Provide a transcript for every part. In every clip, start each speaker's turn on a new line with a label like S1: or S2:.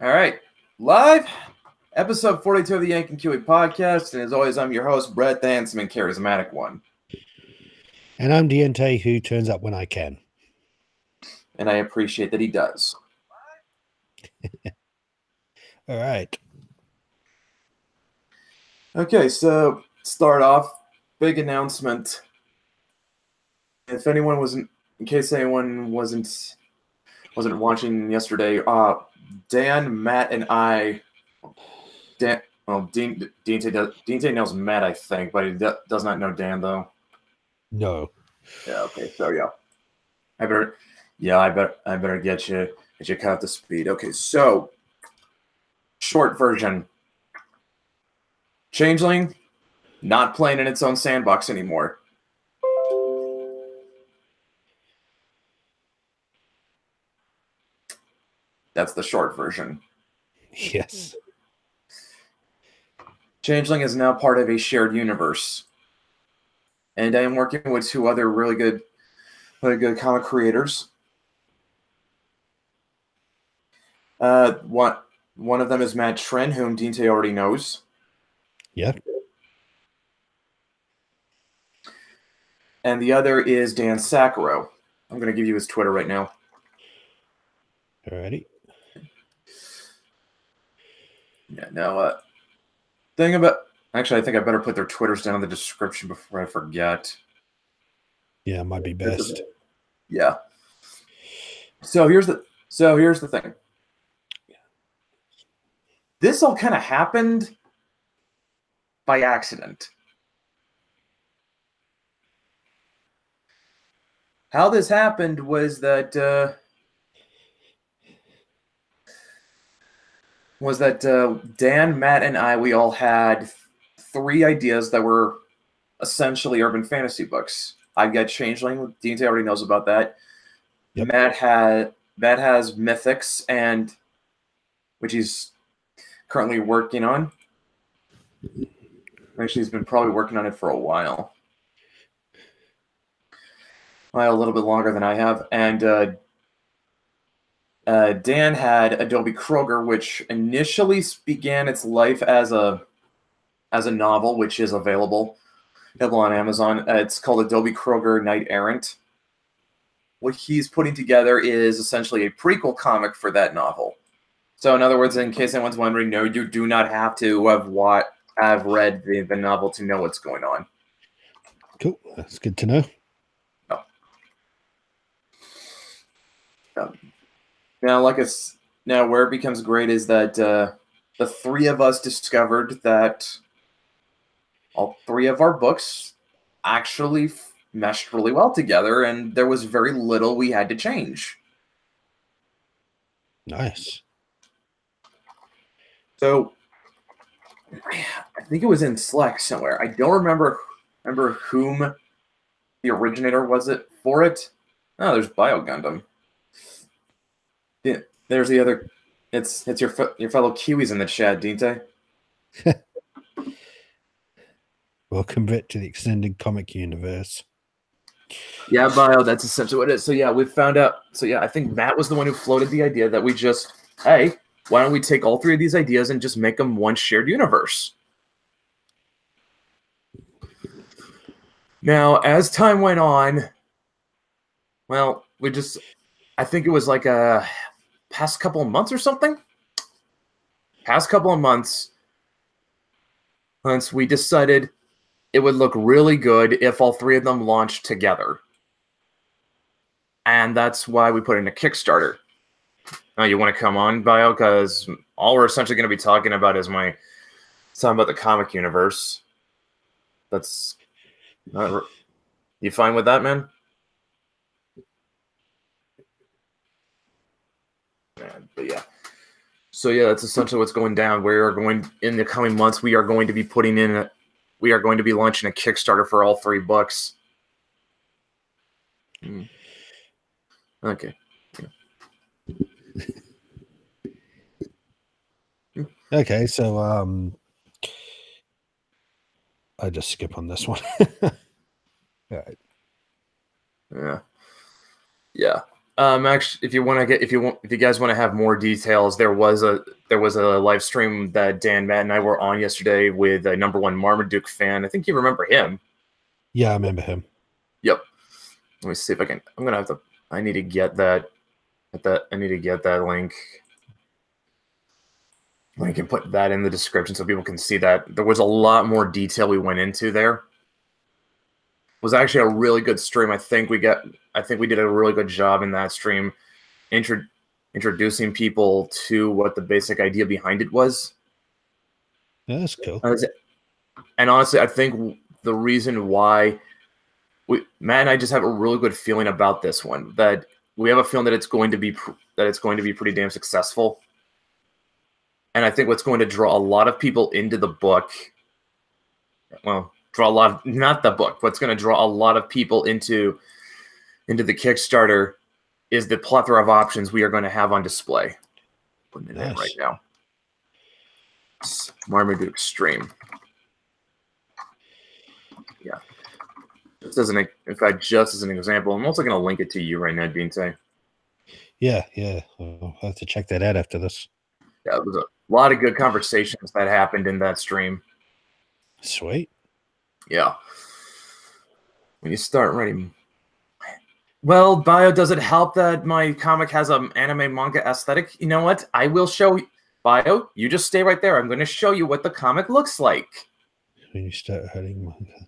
S1: All right, live episode 42 of the Yank and Kiwi podcast, and as always, I'm your host, Brett, the handsome and charismatic one.
S2: And I'm Diente, who turns up when I can.
S1: And I appreciate that he does.
S2: All right.
S1: Okay, so start off, big announcement. If anyone wasn't, in case anyone wasn't watching yesterday, Dan, Matt, and I, Diente knows Matt, I think, but he does not know Dan though.
S2: No.
S1: Yeah. Okay. So yeah, I better get you caught up to speed. Okay. So short version. Changeling not playing in its own sandbox anymore. That's the short version.
S2: Yes.
S1: Changeling is now part of a shared universe. And I am working with two other really good comic creators. One of them is Matt Trin, whom Dinte already knows.
S2: Yeah.
S1: And the other is Dan Sakaro. I'm going to give you his Twitter right now.
S2: Alrighty.
S1: Yeah, no, thing about... Actually, I think I better put their Twitters down in the description before I forget.
S2: Yeah, might be best.
S1: Yeah. So here's the thing. This all kind of happened by accident. How this happened was that Dan, Matt, and I, we all had three ideas that were essentially urban fantasy books. I've got Changeling. Dante already knows about that. Yep. Matt has Mythics, and which he's currently working on. Actually, he's been probably working on it for a while. A little bit longer than I have. And Dan had Adobe Kroger, which initially began its life as a novel, which is available on Amazon. It's called Adobe Kroger Knight Errant. What he's putting together is essentially a prequel comic for that novel. So, in other words, in case anyone's wondering, no, you do not have to have read the novel to know what's going on.
S2: Cool. That's good to know.
S1: Now, where it becomes great is that the three of us discovered that all three of our books actually meshed really well together, and there was very little we had to change.
S2: Nice.
S1: So, I think it was in Slack somewhere. I don't remember whom the originator was it for it. Oh, there's Bio Gundam. Yeah, there's the other. It's your fellow Kiwis in the chat, Dinte.
S2: Welcome, Brett, to the extended comic universe.
S1: Yeah, Bio, that's essentially what it is. So yeah, we found out. So yeah, I think Matt was the one who floated the idea that we just, hey, why don't we take all three of these ideas and just make them one shared universe? Now, as time went on, well, I think it was like a past couple of months or something. Past couple of months, once we decided it would look really good if all three of them launched together. And that's why we put in a Kickstarter. Now, you want to come on, Bio? Because all we're essentially going to be talking about is something about the comic universe. That's not... You fine with that, man? But yeah. So yeah, that's essentially what's going down. In the coming months, we are going to be launching a Kickstarter for all three books. Okay.
S2: Okay, so I just skip on this one. All right.
S1: Yeah. Actually, if you guys want to have more details, there was a live stream that Dan, Matt, and I were on yesterday with a #1 Marmaduke fan. I think you remember him.
S2: Yeah, I remember him.
S1: Yep. Let me see if I can. I'm gonna have to. I need to get that. I need to get that link. I can put that in the description so people can see that. There was a lot more detail we went into there. It was actually a really good stream. I think we did a really good job in that stream introducing people to what the basic idea behind it was.
S2: Yeah, that's cool.
S1: And honestly, I think the reason why Matt and I just have a really good feeling about this one, that we have a feeling that it's going to be pretty damn successful. And I think what's going to draw a lot of people into the book, well, not the book, what's going to draw a lot of people into the Kickstarter is the plethora of options we are going to have on display. Putting it in right now. Marmaduke stream. Yeah. Just as an example, I'm also going to link it to you right now, Dinte.
S2: Yeah. I'll have to check that out after this.
S1: Yeah, it was a lot of good conversations that happened in that stream.
S2: Sweet.
S1: Yeah. When you start writing... Well, Bio, does it help that my comic has an anime manga aesthetic? You know what? I will show you. Bio, you just stay right there. I'm going to show you what the comic looks like.
S2: When you start writing manga.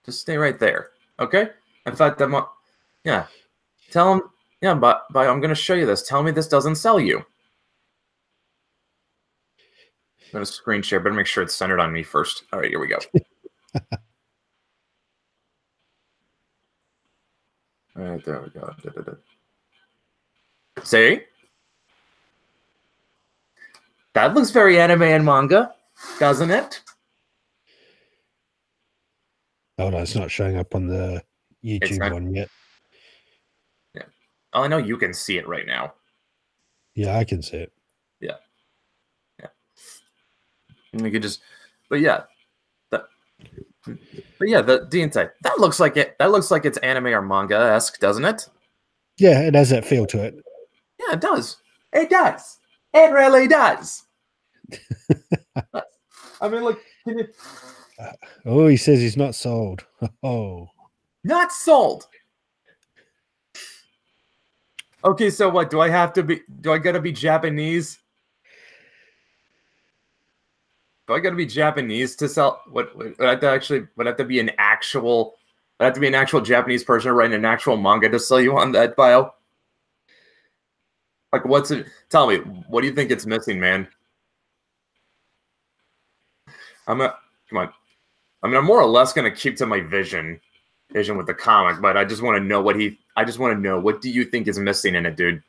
S1: Just stay right there. Okay? In fact, yeah. Tell him... Yeah, but I'm going to show you this. Tell me this doesn't sell you. I'm going to screen share. Better make sure it's centered on me first. All right, here we go. All right, there we go. See? That looks very anime and manga, doesn't it?
S2: Oh, no, it's not showing up on the YouTube one yet.
S1: Yeah. Oh, I know you can see it right now.
S2: Yeah, I can see it.
S1: Yeah. And you could just, but yeah, the Dinte, that looks like it. That looks like it's anime or manga-esque, doesn't it?
S2: Yeah, it has that feel to it.
S1: Yeah, it does. It does. It really does. I mean, look. Can you...
S2: Oh, he says he's not sold. Oh,
S1: not sold. Okay, so what do I have to be? Do I gotta be Japanese? Do I gotta be Japanese to sell? What would I have to actually? Would I have to be an actual? Would I have to be an actual Japanese person writing an actual manga to sell you on that Bio? Like, what's it? Tell me, what do you think it's missing, man? Come on. I mean, I'm more or less gonna keep to my vision with the comic, but I just want to know what what do you think is missing in it, dude?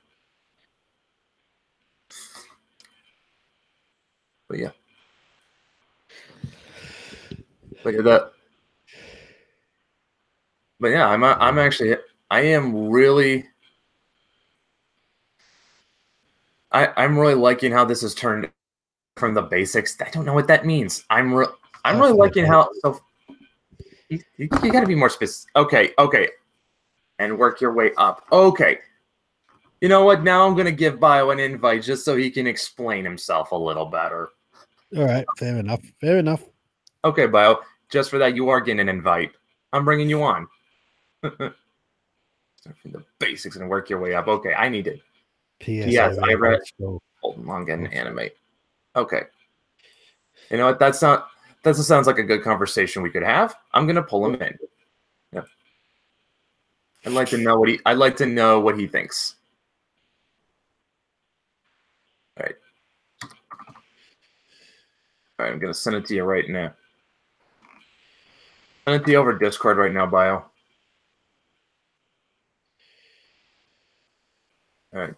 S1: But yeah. Look at that. But yeah, I am really liking how this has turned from the basics. I don't know what that means. I'm really liking how you got to be more specific. Okay. And work your way up. Okay. You know what? Now I'm going to give Bio an invite just so he can explain himself a little better.
S2: All right. Fair enough.
S1: Okay, Bio. Just for that, you are getting an invite. I'm bringing you on. Start from the basics and work your way up. Okay, I need it. Yes, I read old manga and anime. Okay. You know what? That sounds like a good conversation we could have. I'm gonna pull him in. Yeah. I'd like to know what he thinks. All right. All right, I'm gonna send it to you right now. Send it to you over Discord right now, Bio. All right.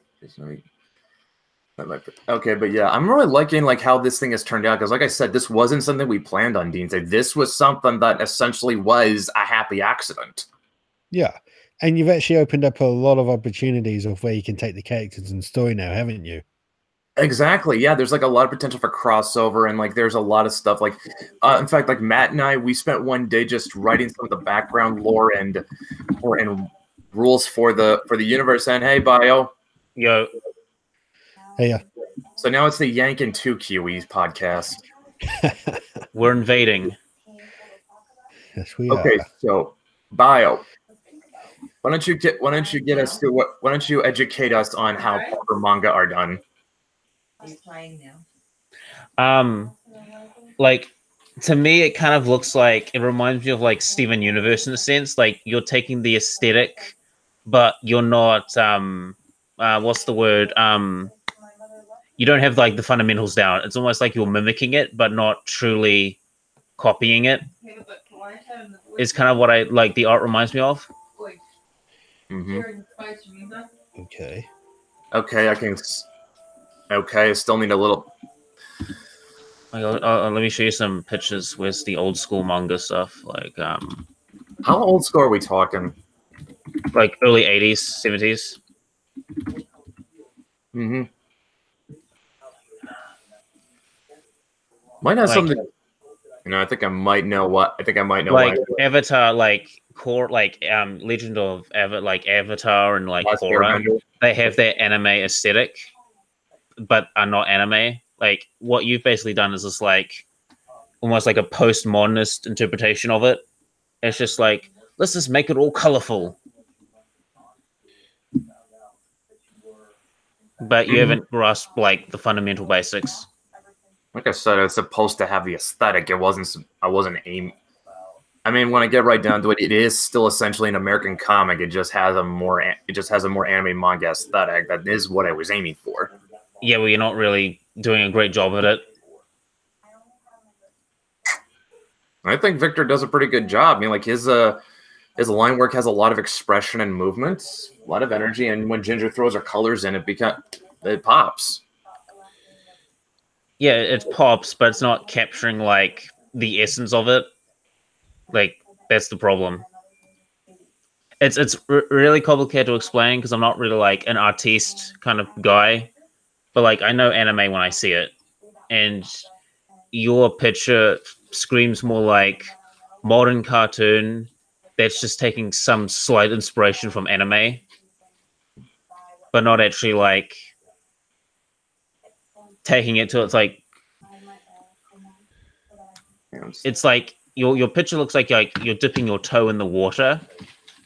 S1: Okay, but yeah, I'm really liking how this thing has turned out because, like I said, this wasn't something we planned on, Dean. This was something that essentially was a happy accident.
S2: Yeah, and you've actually opened up a lot of opportunities of where you can take the characters and story now, haven't you?
S1: Exactly. Yeah, there's like a lot of potential for crossover, and like there's a lot of stuff. Like, in fact, like Matt and I, we spent one day just writing some of the background lore and rules for the universe. And hey, Bio.
S3: Yo.
S2: Hey, yeah.
S1: So now it's the Yank and Two Kiwis podcast.
S3: We're invading.
S2: Yes, we
S1: Okay,
S2: are.
S1: so Bio. Why don't you get us to what? Why don't you educate us on how proper manga are done?
S4: He's playing now.
S3: Like, to me, it kind of looks like, it reminds me of like Steven Universe in a sense. Like, you're taking the aesthetic, but you're not what's the word? You don't have like the fundamentals down. It's almost like you're mimicking it, but not truly copying it. It's kind of what I like the art reminds me of.
S2: Okay.
S1: Okay, I can. Okay, I still need a little.
S3: Let me show you some pictures with the old school manga stuff, like
S1: How old school are we talking?
S3: like early 80s, 70s.
S1: Mm-hmm. Might have
S3: Like-
S1: something. You know, I think I might know what. I think I might know.
S3: Like
S1: why.
S3: Avatar, like core, like Legend of Avatar and like
S1: Last
S3: Korra.
S1: Airbender.
S3: They have their anime aesthetic, but are not anime. Like what you've basically done is just like almost like a postmodernist interpretation of it. It's just like, let's just make it all colorful. But you haven't grasped like the fundamental basics.
S1: Like I said, it's supposed to have the aesthetic. It wasn't. I wasn't aiming. I mean, when I get right down to it, it is still essentially an American comic. It just has a more. It just has a more anime manga aesthetic. That is what I was aiming for.
S3: Yeah, well, you're not really doing a great job at it.
S1: I think Victor does a pretty good job. I mean, like his line work has a lot of expression and movement, a lot of energy, and when Ginger throws her colors in, it pops.
S3: Yeah, it pops, but it's not capturing like the essence of it. Like that's the problem. It's really complicated to explain because I'm not really like an artiste kind of guy, but like I know anime when I see it, and your picture screams more like modern cartoon that's just taking some slight inspiration from anime, but not actually like taking it to it's like it's like your picture looks like you're dipping your toe in the water,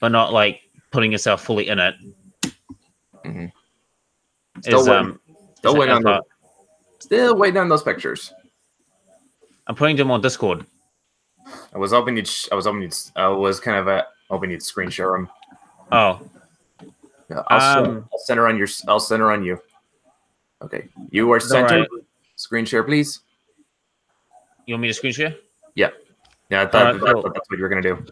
S3: but not like putting yourself fully in it.
S1: Mm-hmm. Still waiting on those pictures.
S3: I'm putting them on Discord.
S1: I was hoping you'd screen share them.
S3: Oh,
S1: Yeah, I'll center on you. Okay, you are centered.
S3: Right.
S1: Screen share, please.
S3: You want me to screen share?
S1: Yeah, I
S3: Alright,
S1: thought
S3: cool.
S1: that's what you were gonna do.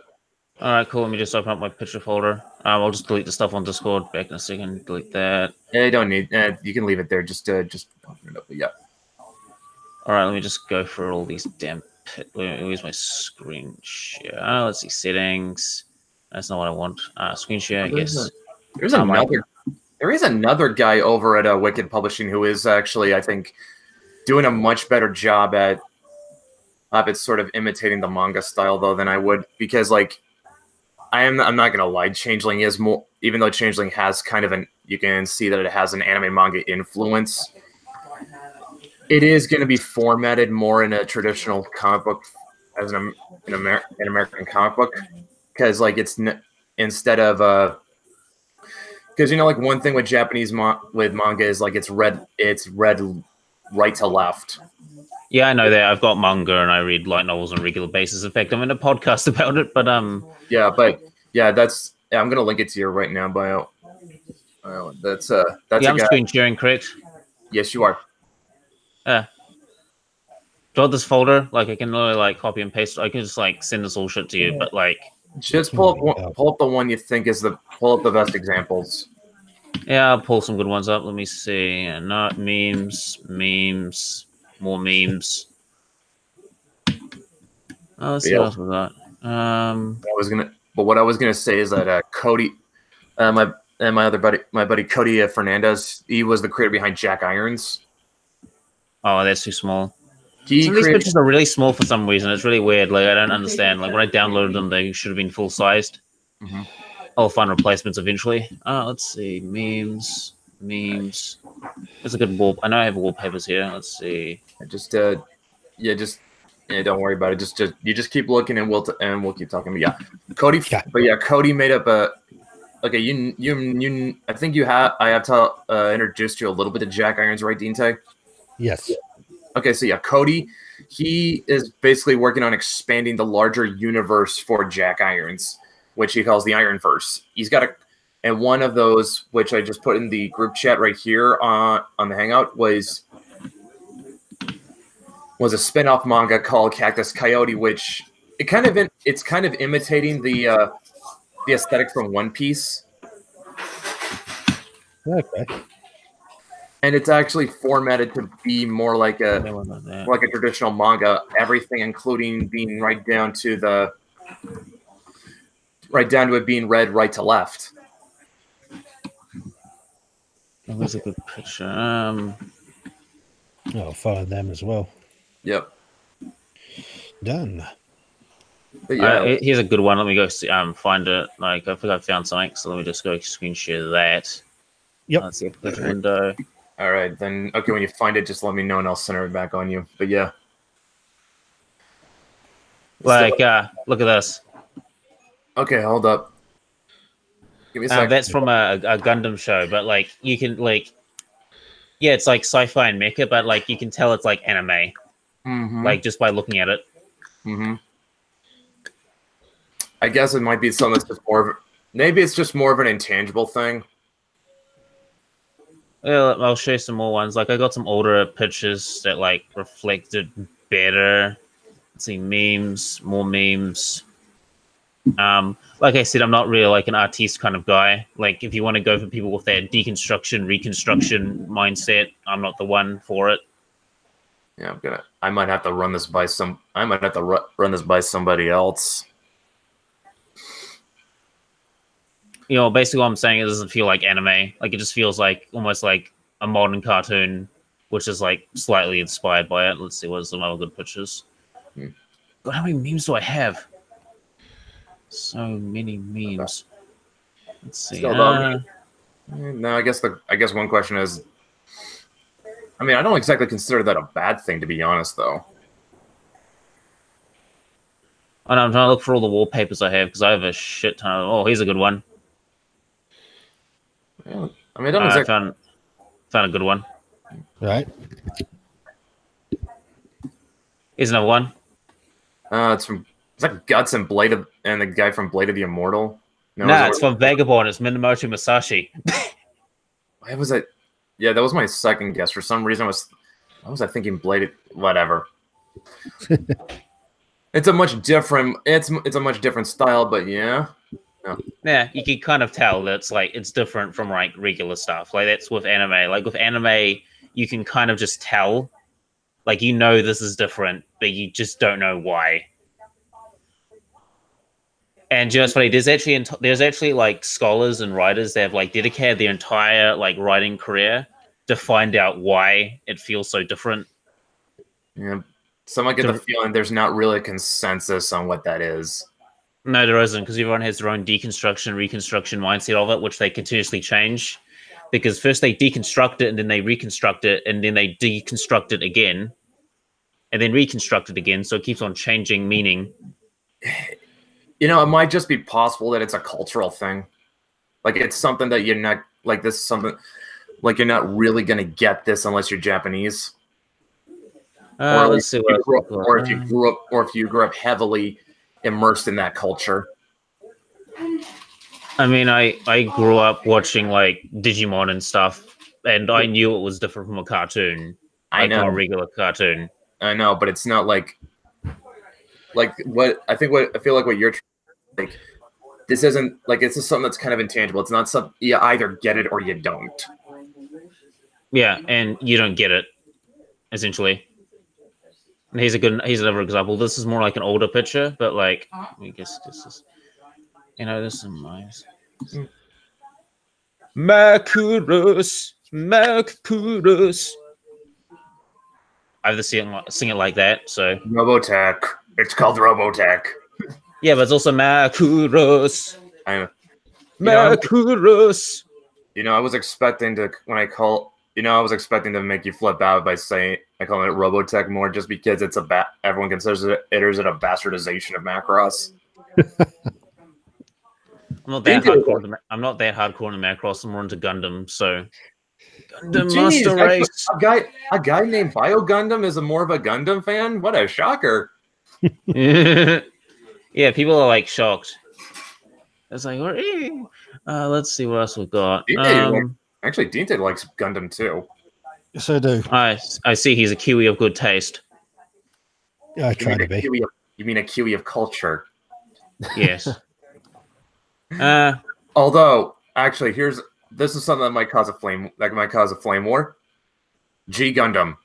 S3: All right, cool. Let me just open up my picture folder. I'll just delete the stuff on Discord. Back in a second. Delete that.
S1: Yeah, you don't need. You can leave it there. Just open it up. But yeah.
S3: All right, let me just go through all these damn. Where's my screen share? Let's see settings. That's not what I want. Screen share. Yes.
S1: There is another guy over at Wicked Publishing who is actually, I think, doing a much better job at sort of imitating the manga style though than I would, because like I'm not gonna lie, Changeling is more, even though Changeling has kind of you can see that it has an anime manga influence. It is going to be formatted more in a traditional comic book as an American comic book, because like it's instead of because like one thing with Japanese with manga is like it's read right to left.
S3: Yeah, I know that. I've got manga and I read light novels on a regular basis. In fact, I'm in a podcast about it. But
S1: that's I'm gonna link it to you right now, Bio. That's
S3: I'm screen sharing, correct?
S1: Yes, you are.
S3: Got this folder. Like I can really like copy and paste. I can just like send this all shit to you. But like,
S1: just pull up the one you think is pull up the best examples.
S3: Yeah, I'll pull some good ones up. Let me see. And not memes, more memes. Oh, let's see what else we got.
S1: What I was gonna say is that Cody, my buddy Cody Fernandez, he was the creator behind Jack Irons.
S3: Oh, that's too small.
S1: He
S3: Some of these
S1: created,
S3: pictures are really small for some reason. It's really weird. Like I don't understand. Like when I downloaded them, they should have been full sized.
S1: Mhm.
S3: I'll find replacements eventually. Let's see. Memes. There's a good wall. I know I have wallpapers here. Let's see.
S1: just don't worry about it. Just you just keep looking, and we'll keep talking. But yeah, Cody.
S2: Yeah.
S1: But yeah, Cody made up a. Okay, you. I think I have to introduce you a little bit to Jack Irons, right, Dinte?
S2: Yes.
S1: Okay, so yeah, Cody, he is basically working on expanding the larger universe for Jack Irons, which he calls the Ironverse. He's got and one of those, which I just put in the group chat right here on the Hangout, was a spin-off manga called Cactus Coyote, which it's kind of imitating the aesthetic from One Piece.
S2: Okay.
S1: And it's actually formatted to be more like a traditional manga. Everything, including being right down to it being read right to left.
S3: That was a good picture.
S2: I'll follow them as well.
S1: Yep.
S2: Done.
S1: But yeah,
S3: Here's a good one. Let me go find it. Like I think I found something, so let me just go screen share that.
S2: Yep.
S3: Let's see a picture window.
S1: all right. Then okay, when you find it, just let me know, and I'll center it back on you. But yeah,
S3: Like, look at this.
S1: okay, hold up. Give me a second.
S3: That's from a Gundam show, but like you can yeah, it's like sci-fi and mecha, but like you can tell it's like anime, like just by looking at it.
S1: I guess it might be something that's just maybe it's just more of an intangible thing.
S3: Well, I'll show you some more ones. Like I got some older pictures that like reflected better. Let's see, more memes. Like I said, I'm not really like an artiste kind of guy. Like if you want to go for people with that deconstruction, reconstruction mindset, I'm not the one for it.
S1: Yeah, I might have to run this by run this by somebody else.
S3: You know, basically what I'm saying is it doesn't feel like anime. Like it just feels like almost like a modern cartoon, which is like slightly inspired by it. Let's see what are some other good pictures. God, how many memes do I have? So many memes. Let's see.
S1: No, I guess one question is, I mean, I don't exactly consider that a bad thing, to be honest, though.
S3: I know, I'm trying to look for all the wallpapers I have because I have a shit ton of. Oh, here's a good one.
S1: Yeah, I mean, I don't exactly.
S3: Found a good one.
S2: Right.
S3: Here's another one.
S1: It's like Guts and and the guy from Blade of the Immortal.
S3: No, it's from Vagabond. It's Minamoto Musashi.
S1: Why was it? Yeah, that was my second guess. For some reason, why was I thinking Blade? Whatever. It's a much different style, but yeah. No.
S3: Yeah, you can kind of tell that it's different from like regular stuff. Like that's with anime. Like with anime, you can kind of just tell. Like you know this is different, but you just don't know why. And just funny, there's actually like scholars and writers that have like dedicated their entire like writing career to find out why it feels so different.
S1: Yeah, some I get the feeling there's not really a consensus on what that is.
S3: No, there isn't, because everyone has their own deconstruction, reconstruction mindset of it, which they continuously change. Because first they deconstruct it, and then they reconstruct it, and then they deconstruct it again, and then reconstruct it again. So it keeps on changing meaning.
S1: You know, it might just be possible that it's a cultural thing. Like it's something that you're not like this is something like you're not really gonna get this unless you're Japanese.
S3: Let's see
S1: or if you grew up heavily immersed in that culture.
S3: I mean, I grew up watching like Digimon and stuff, and I knew it was different from a cartoon.
S1: I know,
S3: from a regular cartoon.
S1: I know, but it's not like what I feel like what you're like. This isn't like this is something that's kind of intangible. It's not something you either get it or you don't.
S3: Yeah, and you don't get it essentially. And here's another example. This is more like an older picture, but like I guess this is, this is nice. Makurus. I have to sing it like that. So
S1: Robotech. It's called Robotech.
S3: yeah, but it's also Makuros.
S1: I
S3: Makuros.
S1: I was expecting to I was expecting to make you flip out by saying I call it Robotech more, just because it's everyone considers it as a bastardization of Macross.
S3: I'm not that hardcore. I'm not that hardcore in Macross. I'm more into Gundam. So Gundam Master Race.
S1: A guy named Bio Gundam is more of a Gundam fan. What a shocker!
S3: Yeah, people are like shocked. It's like, let's see what else we've got.
S1: Actually, Dinte likes Gundam too.
S2: Yes, I do.
S3: I see he's a Kiwi of good taste.
S2: Yeah, I try to be.
S1: You mean a Kiwi of culture?
S3: Yes.
S1: Although, actually, this is something that might cause a flame war. G Gundam.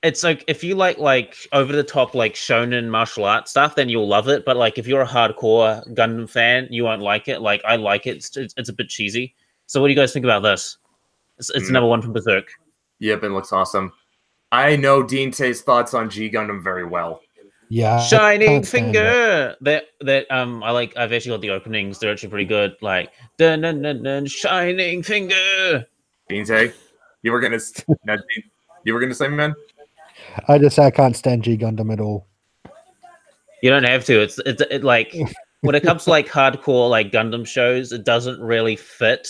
S3: It's like if you like over the top like shonen martial arts stuff, then you'll love it. But like if you're a hardcore Gundam fan, you won't like it. Like I like it. It's a bit cheesy. So what do you guys think about this? It's number one from Berserk.
S1: Yep, it looks awesome. I know Dinte's thoughts on G Gundam very well.
S2: Yeah,
S3: Shining Finger. That I like. I've actually got the openings. They're actually pretty good. Like dun, dun, dun, dun, Shining Finger.
S1: Dinte, you were gonna say, man.
S2: I just say I can't stand G Gundam at all.
S3: You don't have to. It's like when it comes to like hardcore like Gundam shows, it doesn't really fit.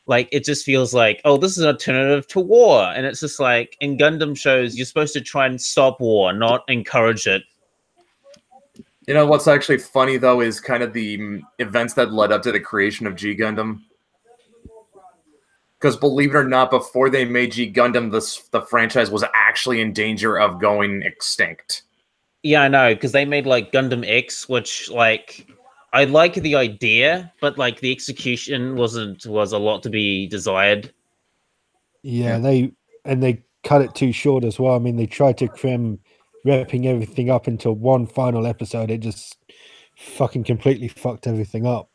S3: Like it just feels like, oh, this is an alternative to war, and it's just like in Gundam shows, you're supposed to try and stop war, not encourage it.
S1: You know what's actually funny though is kind of the events that led up to the creation of G Gundam. Because believe it or not, before they made G Gundam, the franchise was actually in danger of going extinct.
S3: Yeah, I know, because they made like Gundam X, which like I like the idea, but like the execution was a lot to be desired.
S2: Yeah, they cut it too short as well. I mean, they tried to cram wrapping everything up into one final episode. It just fucking completely fucked everything up.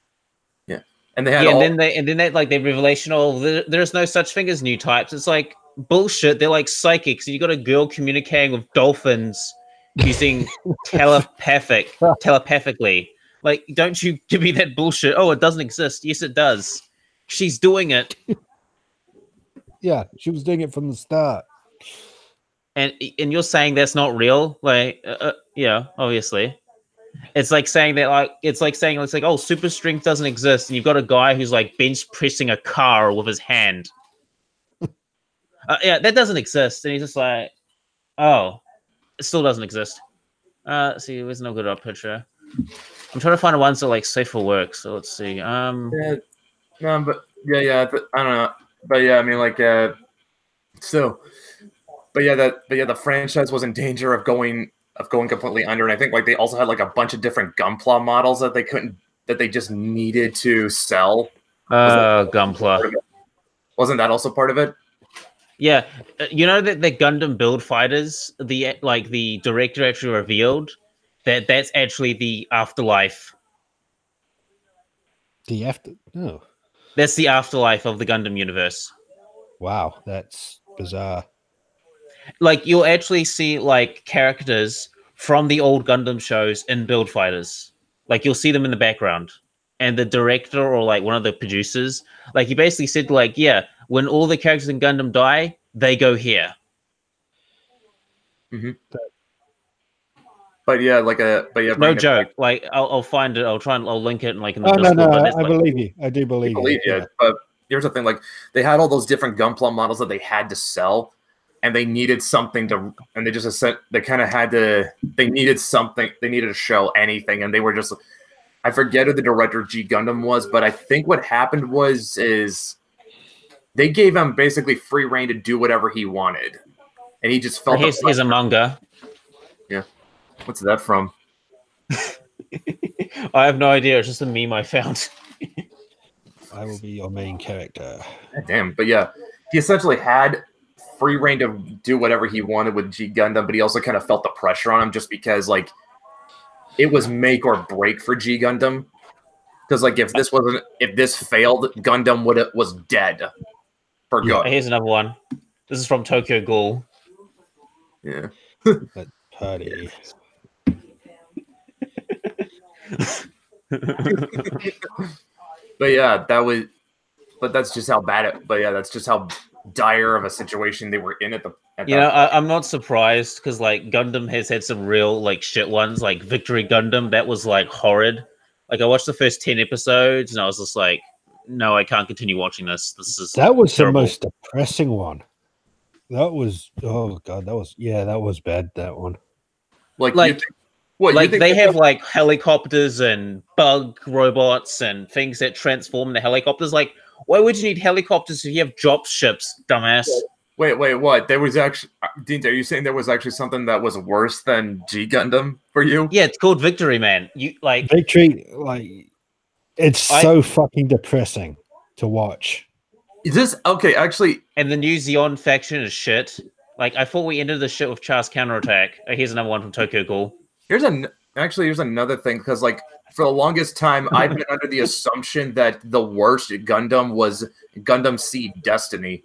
S1: Yeah, and they had
S3: and then they like the revelation of there's no such thing as new types. It's like bullshit. They're like psychics. You got a girl communicating with dolphins using telepathically. Like, don't you give me that bullshit. Oh, it doesn't exist. Yes, it does. She's doing it.
S2: Yeah, she was doing it from the start.
S3: And you're saying that's not real? Like, yeah, obviously. It's like saying that, it's like oh, super strength doesn't exist, and you've got a guy who's like bench pressing a car with his hand. Yeah, that doesn't exist, and he's just like, oh, it still doesn't exist. See, there's no good up picture. I'm trying to find ones that like safe for work. So let's see.
S1: I don't know, but yeah, I mean, like, the franchise was in danger of going completely under, and I think like they also had like a bunch of different Gunpla models that they just needed to sell.
S3: Gunpla.
S1: Wasn't that also part of it?
S3: Yeah, you know that the Gundam Build Fighters, the director actually revealed that's actually the afterlife.
S2: Oh.
S3: That's the afterlife of the Gundam universe.
S2: Wow, that's bizarre.
S3: Like you'll actually see like characters from the old Gundam shows in Build Fighters. Like you'll see them in the background. And the director or like one of the producers, like he basically said like, yeah, when all the characters in Gundam die, they go here.
S1: Mm-hmm. But yeah,
S3: no joke. Like I'll find it. I'll link it like in the
S2: Discord. No, I believe you. I do believe you.
S1: Yeah. But here's the thing: like they had all those different Gunpla models that they had to sell, and they needed something to, and they just said they kind of had to. They needed something. They needed to show anything, and they were just. I forget who the director of G Gundam was, but I think what happened is they gave him basically free reign to do whatever he wanted, and he just felt.
S3: Here's a manga.
S1: Yeah, what's that from?
S3: I have no idea. It's just a meme I found.
S2: I will be your main character.
S1: Damn, but yeah, he essentially had free reign to do whatever he wanted with G Gundam, but he also kind of felt the pressure on him just because like. It was make or break for G Gundam, because like if this failed, Gundam was dead for good.
S3: Here's another one. This is from Tokyo Ghoul.
S1: Yeah.
S2: That party.
S1: But yeah, that was. But that's just how bad it. But yeah, that's just how dire of a situation they were in at the.
S3: You know, I'm not surprised because like Gundam has had some real like shit ones, like Victory Gundam. That was like horrid. Like I watched the first 10 episodes and I was just like, no, I can't continue watching this. This is
S2: That was
S3: terrible.
S2: the most depressing one. That was that was bad. That one.
S1: Like
S3: they have like helicopters and bug robots and things that transform into helicopters. Like, why would you need helicopters if you have drop ships, dumbass?
S1: Wait, what? There was actually, Dean, are you saying there was actually something that was worse than G Gundam for you?
S3: Yeah, it's called Victory, man. You like
S2: Victory, like it's so fucking depressing to watch.
S1: Is this okay? Actually,
S3: and the new Xeon faction is shit. Like, I thought we ended the shit with Char's counterattack. Here's another one from Tokyo Ghoul.
S1: Here's another thing, because like for the longest time I've been under the assumption that the worst Gundam was Gundam Seed Destiny.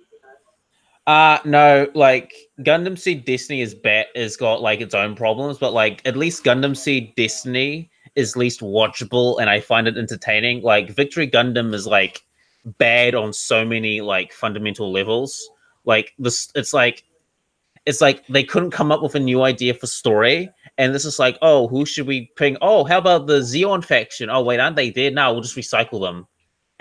S3: No, like Gundam Seed Destiny is got like its own problems, but like at least Gundam Seed Destiny is least watchable and I find it entertaining. Like Victory Gundam is like bad on so many like fundamental levels. Like this, it's like they couldn't come up with a new idea for story, and this is like, oh, who should we bring? Oh, how about the Xeon faction? Oh wait, aren't they dead? Now we'll just recycle them,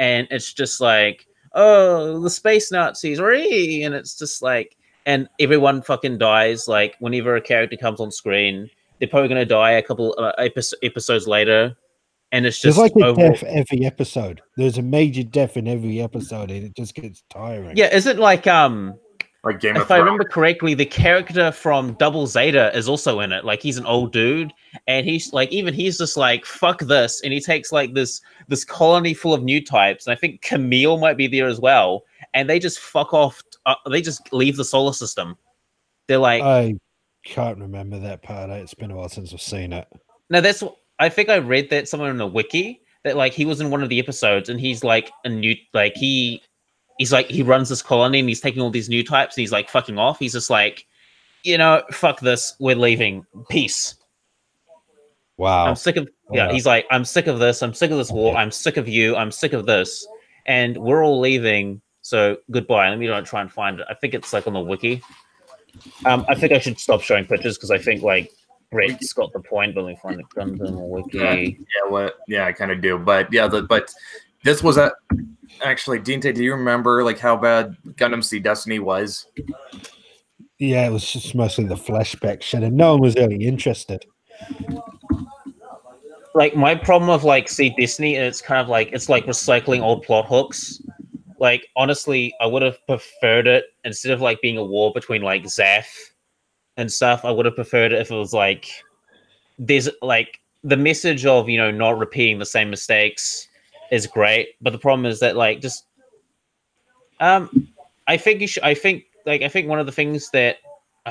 S3: and it's just like, oh, the space Nazis, and it's just like, and everyone fucking dies. Like whenever a character comes on screen, they're probably gonna die a couple episodes later, and it's just
S2: there's like a death every episode. There's a major death in every episode, and it just gets tiring.
S3: Yeah, is it like
S1: Game of
S3: if I remember correctly, the character from Double Zeta is also in it. Like he's an old dude, and he's like, even he's just like, fuck this, and he takes like this colony full of new types, and I think Camille might be there as well, and they just fuck off. They just leave the solar system. They're like,
S2: I can't remember that part. It's been a while since I've seen it.
S3: No, I think I read that somewhere in a wiki that like he was in one of the episodes, and he's like a new he's like, he runs this colony and he's taking all these new types and he's like fucking off. He's just like, fuck this. We're leaving. Peace.
S2: Wow.
S3: I'm sick of, he's like, I'm sick of this. I'm sick of this war. I'm sick of you. I'm sick of this. And we're all leaving. So goodbye. Let me try and find it. I think it's like on the wiki. I think I should stop showing pictures because I think like Brett's got the point, but let me find the Gundam wiki.
S1: Yeah, I kind of do. But yeah, but this was actually, Dinte, do you remember like how bad Gundam Seed Destiny was?
S2: Yeah, it was just mostly the flashback shit, and no one was really interested.
S3: Like my problem with like Seed Destiny, it's kind of like it's like recycling old plot hooks. Like honestly, I would have preferred it instead of like being a war between like Zaf and stuff. I would have preferred it if it was like there's like the message of not repeating the same mistakes is great, but the problem is that like just I think you should. I think one of the things that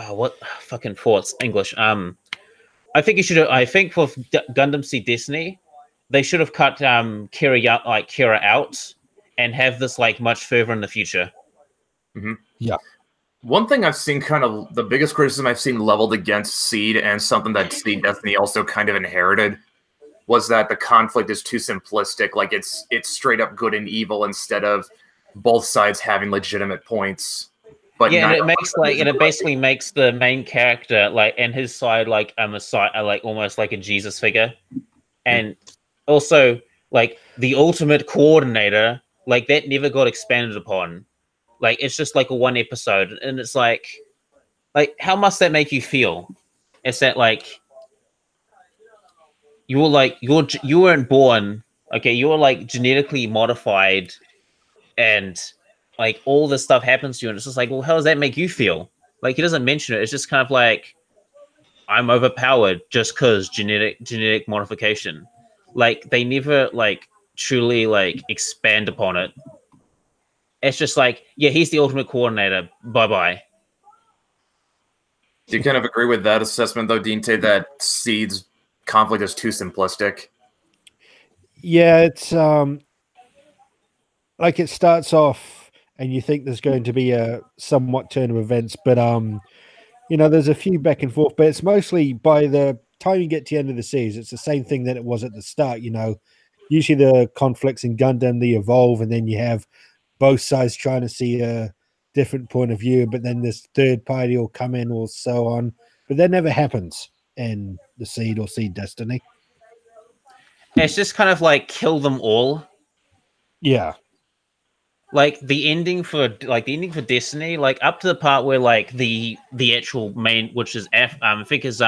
S3: what fucking thoughts English. I think you should. I think for Gundam Seed Destiny, they should have cut Kira out and have this like much further in the future.
S1: Mm-hmm.
S2: Yeah.
S1: One thing I've seen, kind of the biggest criticism I've seen leveled against Seed, and something that Seed Destiny also kind of inherited, was that the conflict is too simplistic. Like it's straight up good and evil instead of both sides having legitimate points. But
S3: yeah, and it basically makes the main character like and his side like a messiah, like almost like a Jesus figure, and also like the ultimate coordinator, like that never got expanded upon. Like it's just like a one episode, and it's like how must that make you feel? It's that like you weren't born, okay, you were like genetically modified and like all this stuff happens to you, and it's just like, well, how does that make you feel? Like he doesn't mention it. It's just kind of like, I'm overpowered just because genetic modification. Like they never like truly like expand upon it. It's just like, yeah, he's the ultimate coordinator. Bye bye.
S1: Do you kind of agree with that assessment though, Dinte, that Seed's conflict is too simplistic?
S2: Yeah, it's like it starts off and you think there's going to be a somewhat turn of events, but there's a few back and forth, but it's mostly by the time you get to the end of the series, it's the same thing that it was at the start. Usually the conflicts in Gundam, they evolve, and then you have both sides trying to see a different point of view, but then this third party will come in or so on. But that never happens in the Seed or Seed Destiny.
S3: It's just kind of like kill them all.
S2: Yeah.
S3: Like the ending for Destiny, like up to the part where like the actual main, which is I think is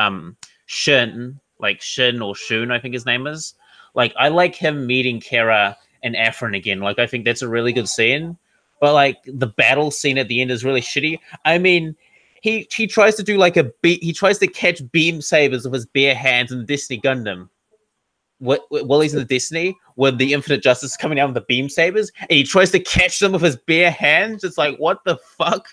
S3: Shin, like Shin or Shun, I think his name is. Like I like him meeting Kara and Afrin again. Like I think that's a really good scene. But like the battle scene at the end is really shitty. I mean, he tries to do like he tries to catch beam sabers with his bare hands in the Destiny Gundam. While he's in the Destiny, when the Infinite Justice is coming out with the beam sabers, and he tries to catch them with his bare hands. It's like, what the fuck?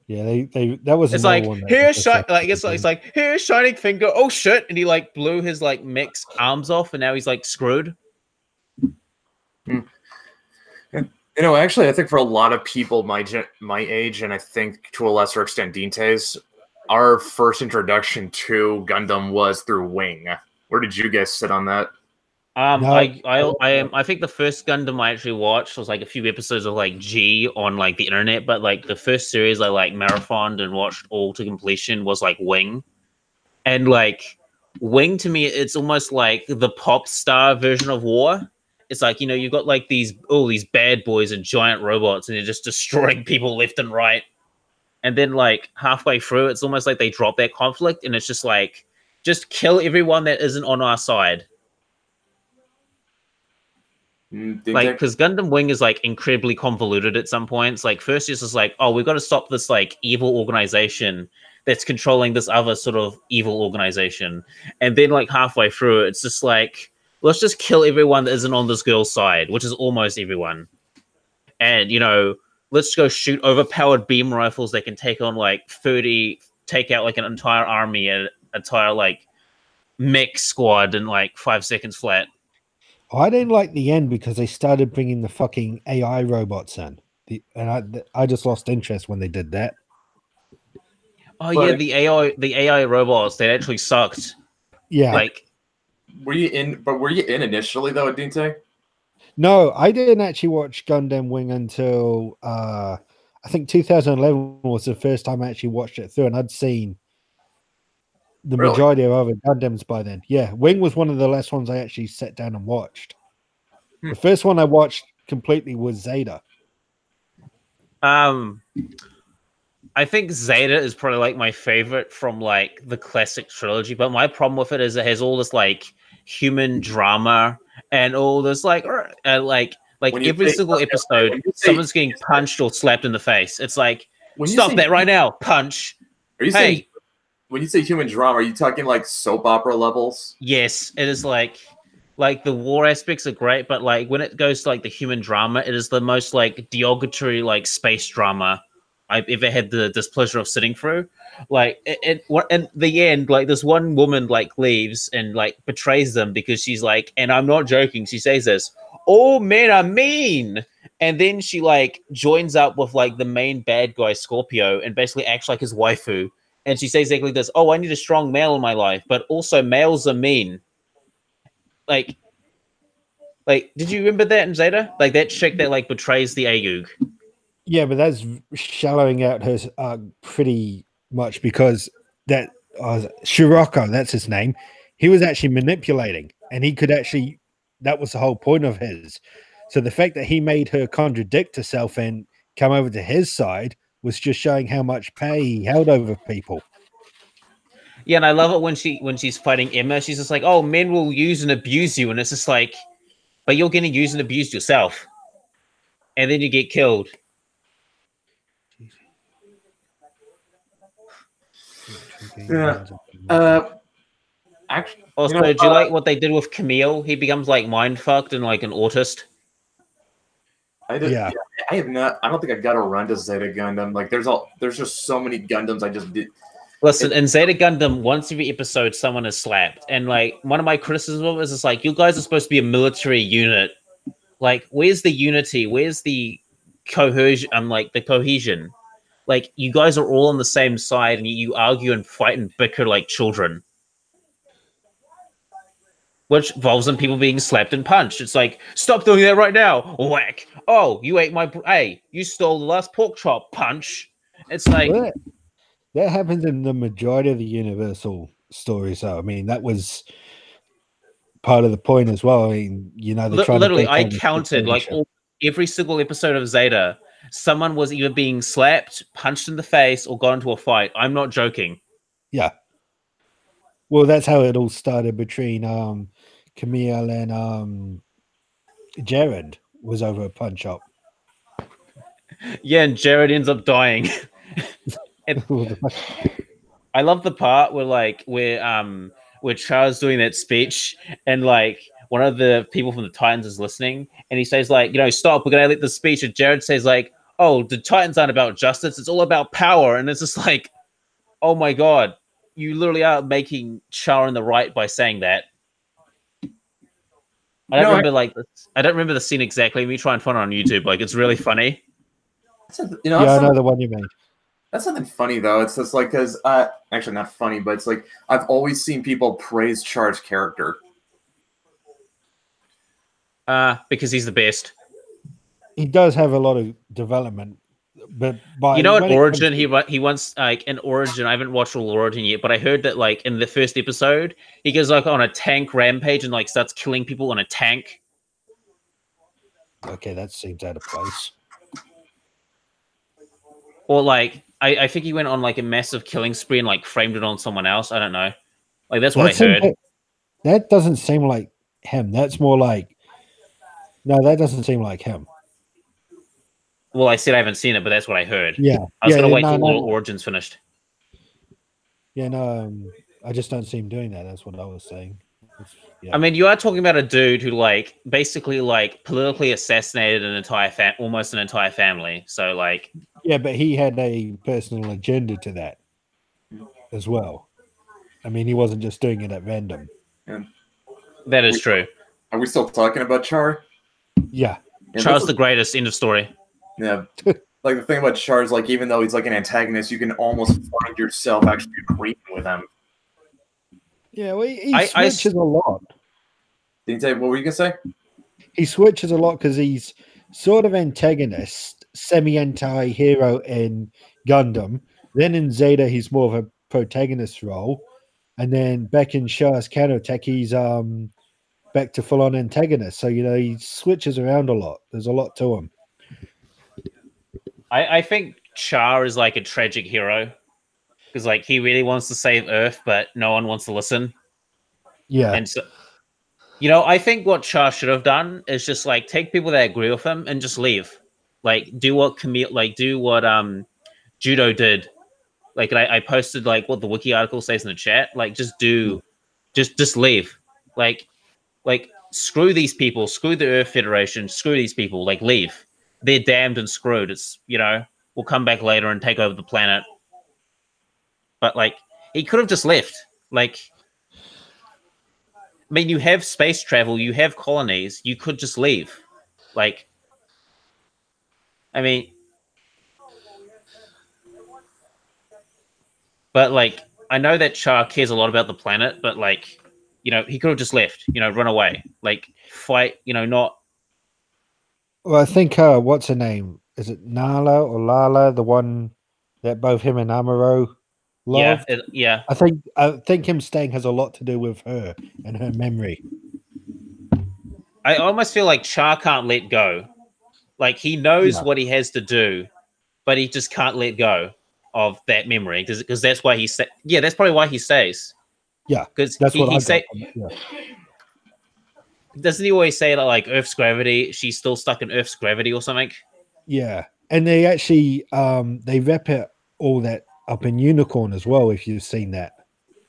S2: Yeah, that was.
S3: It's like here's it's like here's shining finger. Oh shit! And he like blew his like mech's arms off, and now he's like screwed.
S1: Actually, I think for a lot of people my age, and I think to a lesser extent Dinte's, our first introduction to Gundam was through Wing. Where did you guys sit on that?
S3: I think the first Gundam I actually watched was like a few episodes of like G on like the internet, but like the first series I like marathoned and watched all to completion was like Wing. And like Wing to me, it's almost like the pop star version of war. It's like, you've got like these bad boys and giant robots, and they're just destroying people left and right. And then like halfway through, it's almost like they drop that conflict, and it's just like, just kill everyone that isn't on our side. Like, because Gundam Wing is like incredibly convoluted at some points. Like, first it's just like, oh, we've got to stop this like evil organization that's controlling this other sort of evil organization. And then like halfway through, it's just like, let's just kill everyone that isn't on this girl's side, which is almost everyone. And, let's go shoot overpowered beam rifles that can take on like take out like an entire army and entire like mech squad in like 5 seconds flat.
S2: I didn't like the end because they started bringing the fucking AI robots in, and I just lost interest when they did that.
S3: Oh yeah, the AI robots, they actually sucked.
S2: Yeah,
S3: like
S1: were you in initially though, Dinte?
S2: No, I didn't actually watch Gundam Wing until I think 2011 was the first time I actually watched it through, and I'd seen the majority of other Gundams by then. Yeah, Wing was one of the last ones I actually sat down and watched. The first one I watched completely was Zeta.
S3: I think Zeta is probably like my favorite from like the classic trilogy, but my problem with it is it has all this like human drama and all this like every single episode someone's getting punched or slapped in the face. It's like, stop that right now, punch.
S1: Are you saying when you say human drama, are you talking like soap opera levels?
S3: Yes, it is like the war aspects are great, but like when it goes to like the human drama, it is the most like derogatory like space drama I've ever had the displeasure of sitting through. Like in the end, like this one woman like leaves and like betrays them because she's like, and I'm not joking, she says this, "Oh men are mean," and then she like joins up with like the main bad guy Scorpio and basically acts like his waifu. And she says exactly this: "Oh, I need a strong male in my life, but also males are mean." Like, did you remember that in Zeta? Like that chick that like betrays the Ayug.
S2: Yeah, but that's shallowing out her pretty much, because that Shiroko, that's his name, he was actually manipulating, and he could actually, that was the whole point of his. So the fact that he made her contradict herself and come over to his side was just showing how much pay he held over people.
S3: Yeah, and I love it when she's fighting Emma, she's just like, "Oh, men will use and abuse you," and it's just like, but you're getting used and abused yourself, and then you get killed.
S1: Yeah. Actually,
S3: also, do you like what they did with Camille? He becomes like mind fucked and like an autist.
S1: I have not. I don't think I got around to Zeta Gundam. Like, there's just so many Gundams I just did.
S3: Listen, in Zeta Gundam, once every episode, someone is slapped, and like one of my criticisms is, it's like, you guys are supposed to be a military unit. Like, where's the unity? Where's the cohesion. Like the cohesion. Like you guys are all on the same side, and you argue and fight and bicker like children, which involves in people being slapped and punched. It's like, stop doing that right now! Whack! Oh, you ate my. Hey, you stole the last pork chop. Punch! It's like
S2: Well, that happens in the majority of the Universal stories. Though I mean, that was part of the point as well. I mean, you know, they're trying
S3: literally,
S2: to
S3: I counted like every single episode of Zeta. Someone was either being slapped, punched in the face, or got into a fight. I'm not joking.
S2: Yeah. Well, that's how it all started between Camille and Jared was over a punch up.
S3: Yeah, and Jared ends up dying. I love the part where Char's doing that speech and like one of the people from the Titans is listening and he says like, stop, we're gonna let the speech, and Jared says like, oh, the Titans aren't about justice, it's all about power. And it's just like, oh my god, you literally are making Char in the right by saying that. I don't remember the scene exactly. Let me try and find it on YouTube. Like, it's really funny.
S2: Yeah, I know the one you mean.
S1: That's something funny though. It's just like, because actually not funny, but it's like I've always seen people praise Char's character.
S3: Because he's the best.
S2: He does have a lot of development, but
S3: in Origin, he once like in Origin. I haven't watched all Origin yet, but I heard that like in the first episode, he goes like on a tank rampage and like starts killing people on a tank.
S2: Okay, that seems out of place.
S3: Or like I think he went on like a massive killing spree and like framed it on someone else. I don't know. Like that's what I heard.
S2: That doesn't seem like him. That's more like that doesn't seem like him.
S3: Well, I said I haven't seen it, but that's what I heard.
S2: Yeah,
S3: I was gonna wait till all Origins finished.
S2: Yeah, no, I just don't see him doing that. That's what I was saying. Yeah.
S3: I mean, you are talking about a dude who like basically like politically assassinated almost an entire family. So like,
S2: yeah, but he had a personal agenda to that as well. I mean, he wasn't just doing it at random.
S1: Yeah.
S3: That is true.
S1: Are we still talking about Char?
S2: Yeah.
S3: Char's the greatest. End of story.
S1: Yeah. Like the thing about Char is like, even though he's like an antagonist, you can almost find yourself actually agreeing with him.
S2: Yeah, well, he switches a lot.
S1: Did you say, what were you gonna say?
S2: He switches a lot because he's sort of antagonist, semi-anti-hero in Gundam. Then in Zeta, he's more of a protagonist role, and then back in Char's counterattack, he's back to full-on antagonist. So he switches around a lot. There's a lot to him.
S3: I think Char is like a tragic hero because like he really wants to save Earth, but no one wants to listen.
S2: Yeah,
S3: and so I think what Char should have done is just like take people that agree with him and just leave. Like do what Judo did. Like I posted like what the wiki article says in the chat. Like just leave. Like screw these people, screw the Earth Federation, screw these people. Like leave. They're damned and screwed. It's we'll come back later and take over the planet. But like he could have just left. Like, I mean, you have space travel, you have colonies, you could just leave. Like, I mean, but like, I know that Char cares a lot about the planet, but like, he could have just left, run away, like fight, not.
S2: Well, I think what's her name? Is it Nala or Lala, the one that both him and Amuro loved?
S3: Yeah.
S2: I think him staying has a lot to do with her and her memory.
S3: I almost feel like Char can't let go. Like he knows what he has to do, but he just can't let go of that memory because that's why he that's probably why he stays.
S2: Yeah,
S3: because
S2: that's what
S3: he say. Doesn't he always say that like Earth's gravity? She's still stuck in Earth's gravity or something.
S2: Yeah, and they actually they wrap it all that up in Unicorn as well. If you've seen that.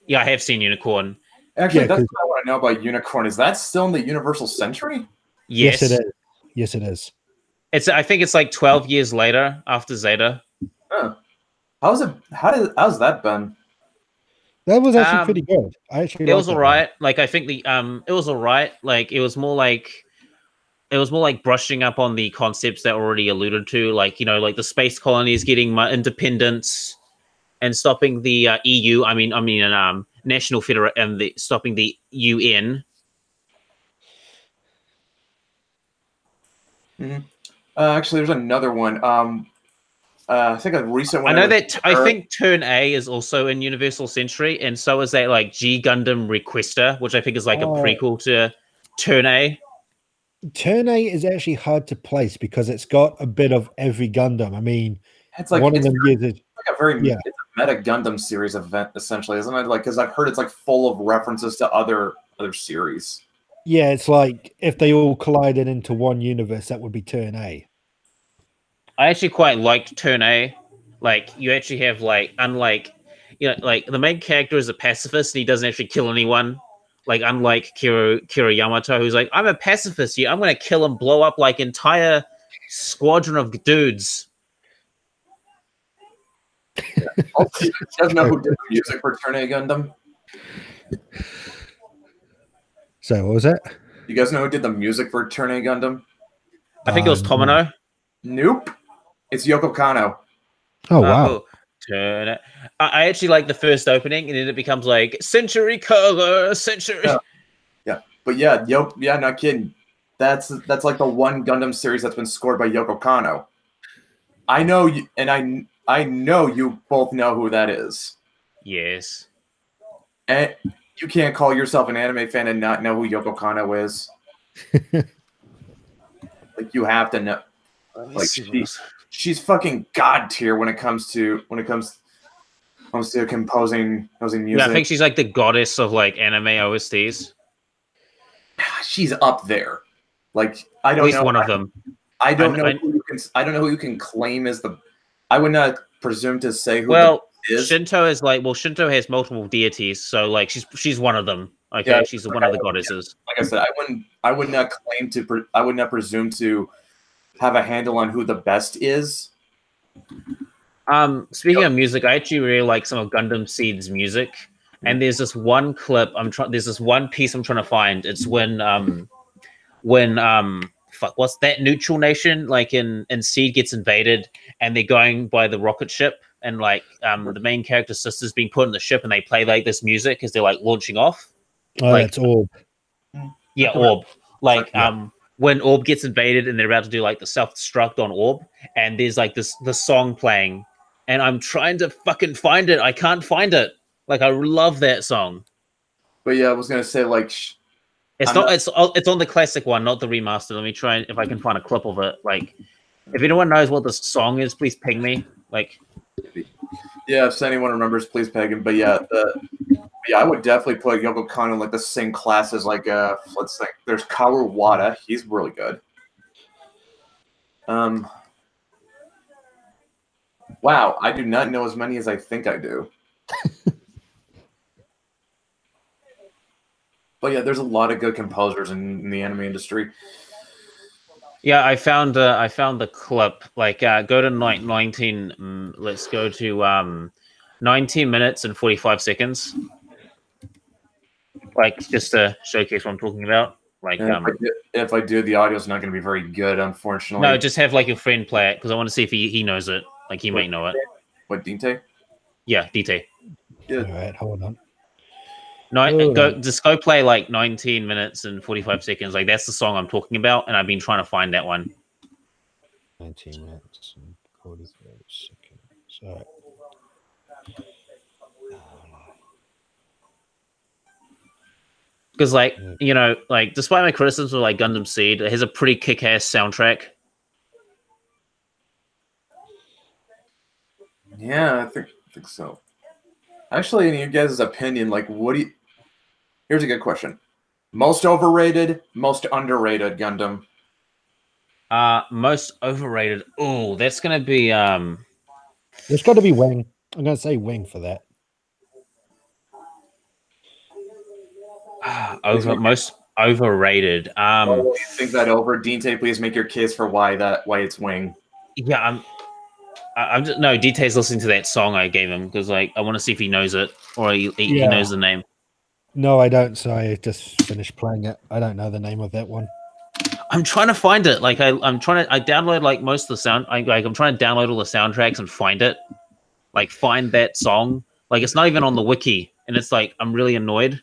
S3: Yeah, I have seen Unicorn.
S1: Actually, that's what I want to know about Unicorn. Is that still in the Universal Century?
S3: Yes,
S2: it is. Yes, it is.
S3: I think it's like 12 years later after Zeta.
S1: Huh. How's that been?
S2: That was actually pretty good.
S3: It was all right. Like I think it was all right. Like it was more like it was more like brushing up on the concepts that were already alluded to, like like the space colonies getting independence and stopping the EU. National Federation and stopping the UN.
S1: Mm-hmm. Actually, there's another one. I think a recent one.
S3: I know that I think Turn A is also in Universal Century, and so is that like G Gundam Requester, which I think is like a prequel to Turn A.
S2: Turn A is actually hard to place because it's got a bit of every Gundam. I mean,
S1: it's like
S2: one of them uses
S1: like a very it's a meta Gundam series event, essentially, isn't it? Like, because I've heard it's like full of references to other series.
S2: Yeah, it's like if they all collided into one universe, that would be Turn A.
S3: I actually quite liked Turn A. Like, you actually have like, unlike, like the main character is a pacifist and he doesn't actually kill anyone. Like, unlike Kira Yamato, who's like, I'm a pacifist here. I'm going to kill and blow up like entire squadron of dudes.
S1: Yeah. Also, you guys know who did the music for Turn A Gundam?
S2: So what was that?
S1: You guys know who did the music for Turn A Gundam?
S3: I think it was Tomino.
S1: Nope. It's Yoko Kanno.
S2: Oh, wow.
S3: Turn it. I actually like the first opening, and then it becomes like Century Color, Century.
S1: Yeah. But yeah, not kidding. That's like the one Gundam series that's been scored by Yoko Kanno. I know you, and I know you both know who that is.
S3: Yes.
S1: And you can't call yourself an anime fan and not know who Yoko Kanno is. Like, you have to know. Like, she's fucking god tier when it comes to composing music.
S3: Yeah, I think she's like the goddess of like anime OSTs.
S1: She's up there. Like, I don't know.
S3: At least one of them.
S1: I don't know who you can claim as the. I would not presume to say who.
S3: Well,
S1: is.
S3: Shinto is like. Well, Shinto has multiple deities, so like she's one of them. Okay, yeah, she's one of the goddesses.
S1: Like I said, I would not claim to. I would not presume to have a handle on who the best is.
S3: Speaking of music, I actually really like some of Gundam Seed's music, and there's this one clip there's this one piece I'm trying to find. It's when what's that neutral nation like in Seed gets invaded, and they're going by the rocket ship, and like the main character's sister's being put in the ship, and they play like this music as they're like launching off.
S2: Oh, like, that's Orb.
S3: Yeah, Orb. Like when Orb gets invaded and they're about to do like the self-destruct on Orb, and there's like the song playing, and I'm trying to fucking find it. I can't find it. Like, I love that song.
S1: But yeah, I was gonna say like
S3: it's on the classic one, not the remaster. Let me try if I can find a clip of it. Like, if anyone knows what the song is, please ping me. Like,
S1: yeah, if anyone remembers, please ping him. But yeah, I would definitely put Yoko Kanno in like the same class as like let's think. There's Kaoru Wada. He's really good. Wow, I do not know as many as I think I do. But yeah, there's a lot of good composers in the anime industry.
S3: Yeah, I found the clip. Like, go to 19. Let's go to 19 minutes and 45 seconds. Like, just to showcase what I'm talking about. Like,
S1: if I do, the audio's not going to be very good, unfortunately.
S3: No, just have like your friend play it because I want to see if he knows it. Like, he might know it.
S1: What, Dinte?
S3: Yeah, Dinte.
S2: Yeah. All right, hold on.
S3: Just go play like 19 minutes and 45 seconds. Like, that's the song I'm talking about, and I've been trying to find that one.
S2: 19 minutes and 45 seconds. All right.
S3: Because, like, like, despite my criticisms of like Gundam Seed, it has a pretty kick-ass soundtrack.
S1: Yeah, I think so. Actually, in your guys' opinion, like, what do you? Here's a good question: most overrated, most underrated Gundam.
S3: Most overrated. Oh, that's gonna be
S2: It's got to be Wing. I'm gonna say Wing for that.
S3: Most overrated.
S1: You think that over, Dinte? Please make your case for why it's Wing.
S3: Yeah, I'm just no. Dite's listening to that song I gave him because like I want to see if he knows it or he knows the name.
S2: No, I don't. So I just finished playing it. I don't know the name of that one.
S3: I'm trying to find it. Like I'm trying to. I download like most of the sound. I'm trying to download all the soundtracks and find it. Like find that song. Like it's not even on the wiki, and it's like I'm really annoyed.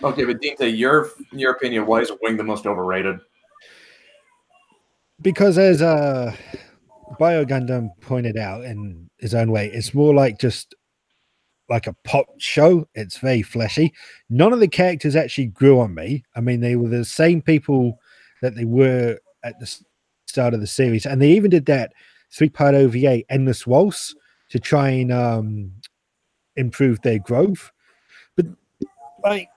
S1: Okay, but Dinte, your opinion, why is Wing the most overrated?
S2: Because as Bio Gundam pointed out in his own way, it's more like just like a pop show. It's very fleshy. None of the characters actually grew on me. I mean, they were the same people that they were at the start of the series, and they even did that 3-part OVA, Endless Waltz, to try and improve their growth. But like,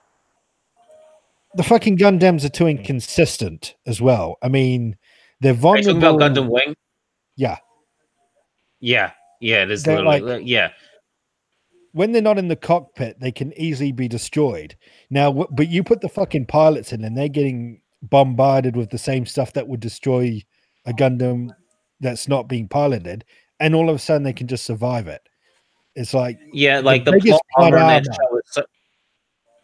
S2: the fucking Gundams are too inconsistent as well. I mean, they're vulnerable.
S3: Are you talking about Gundam Wing?
S2: Yeah.
S3: Yeah. Yeah, it is
S2: They're
S3: literally yeah.
S2: When they're not in the cockpit, they can easily be destroyed. Now, but you put the fucking pilots in, and they're getting bombarded with the same stuff that would destroy a Gundam that's not being piloted, and all of a sudden they can just survive it. It's like
S3: like the
S2: biggest
S3: plot armor in that
S2: armor.
S3: show is so,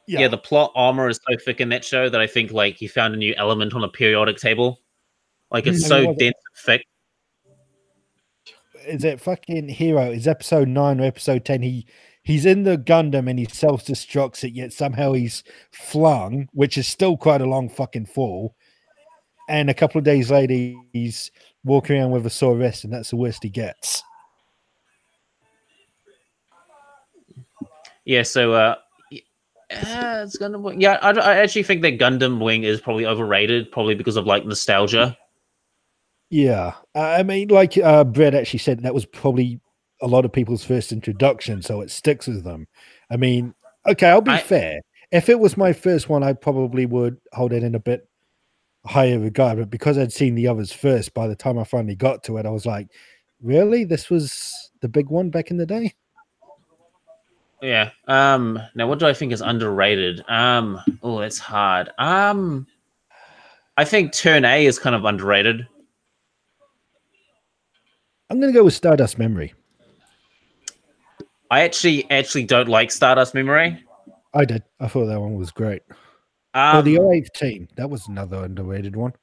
S3: yeah, the plot armor is so thick in that show that I think like he found a new element on a periodic table. Like it's so dense and thick.
S2: Is it fucking Hero? Is episode 9 or episode 10? He's in the Gundam and he self-destructs it, yet somehow he's flung, which is still quite a long fucking fall. And a couple of days later, he's walking around with a sore wrist, and that's the worst he gets.
S3: Yeah, so it's Gundam Wing. Yeah, I actually think that Gundam Wing is probably overrated, probably because of like nostalgia.
S2: Yeah, I mean, like Brett actually said, that was probably a lot of people's first introduction, so it sticks with them. I mean, okay, I'll be fair. If it was my first one, I probably would hold it in a bit higher regard, but because I'd seen the others first, by the time I finally got to it, I was like, really? This was the big one back in the day?
S3: Yeah. Now what do I think is underrated? Oh, it's hard. I think Turn A is kind of underrated.
S2: I'm gonna go with Stardust Memory.
S3: I actually don't like Stardust Memory.
S2: I did. I thought that one was great. The 08th team, that was another underrated one.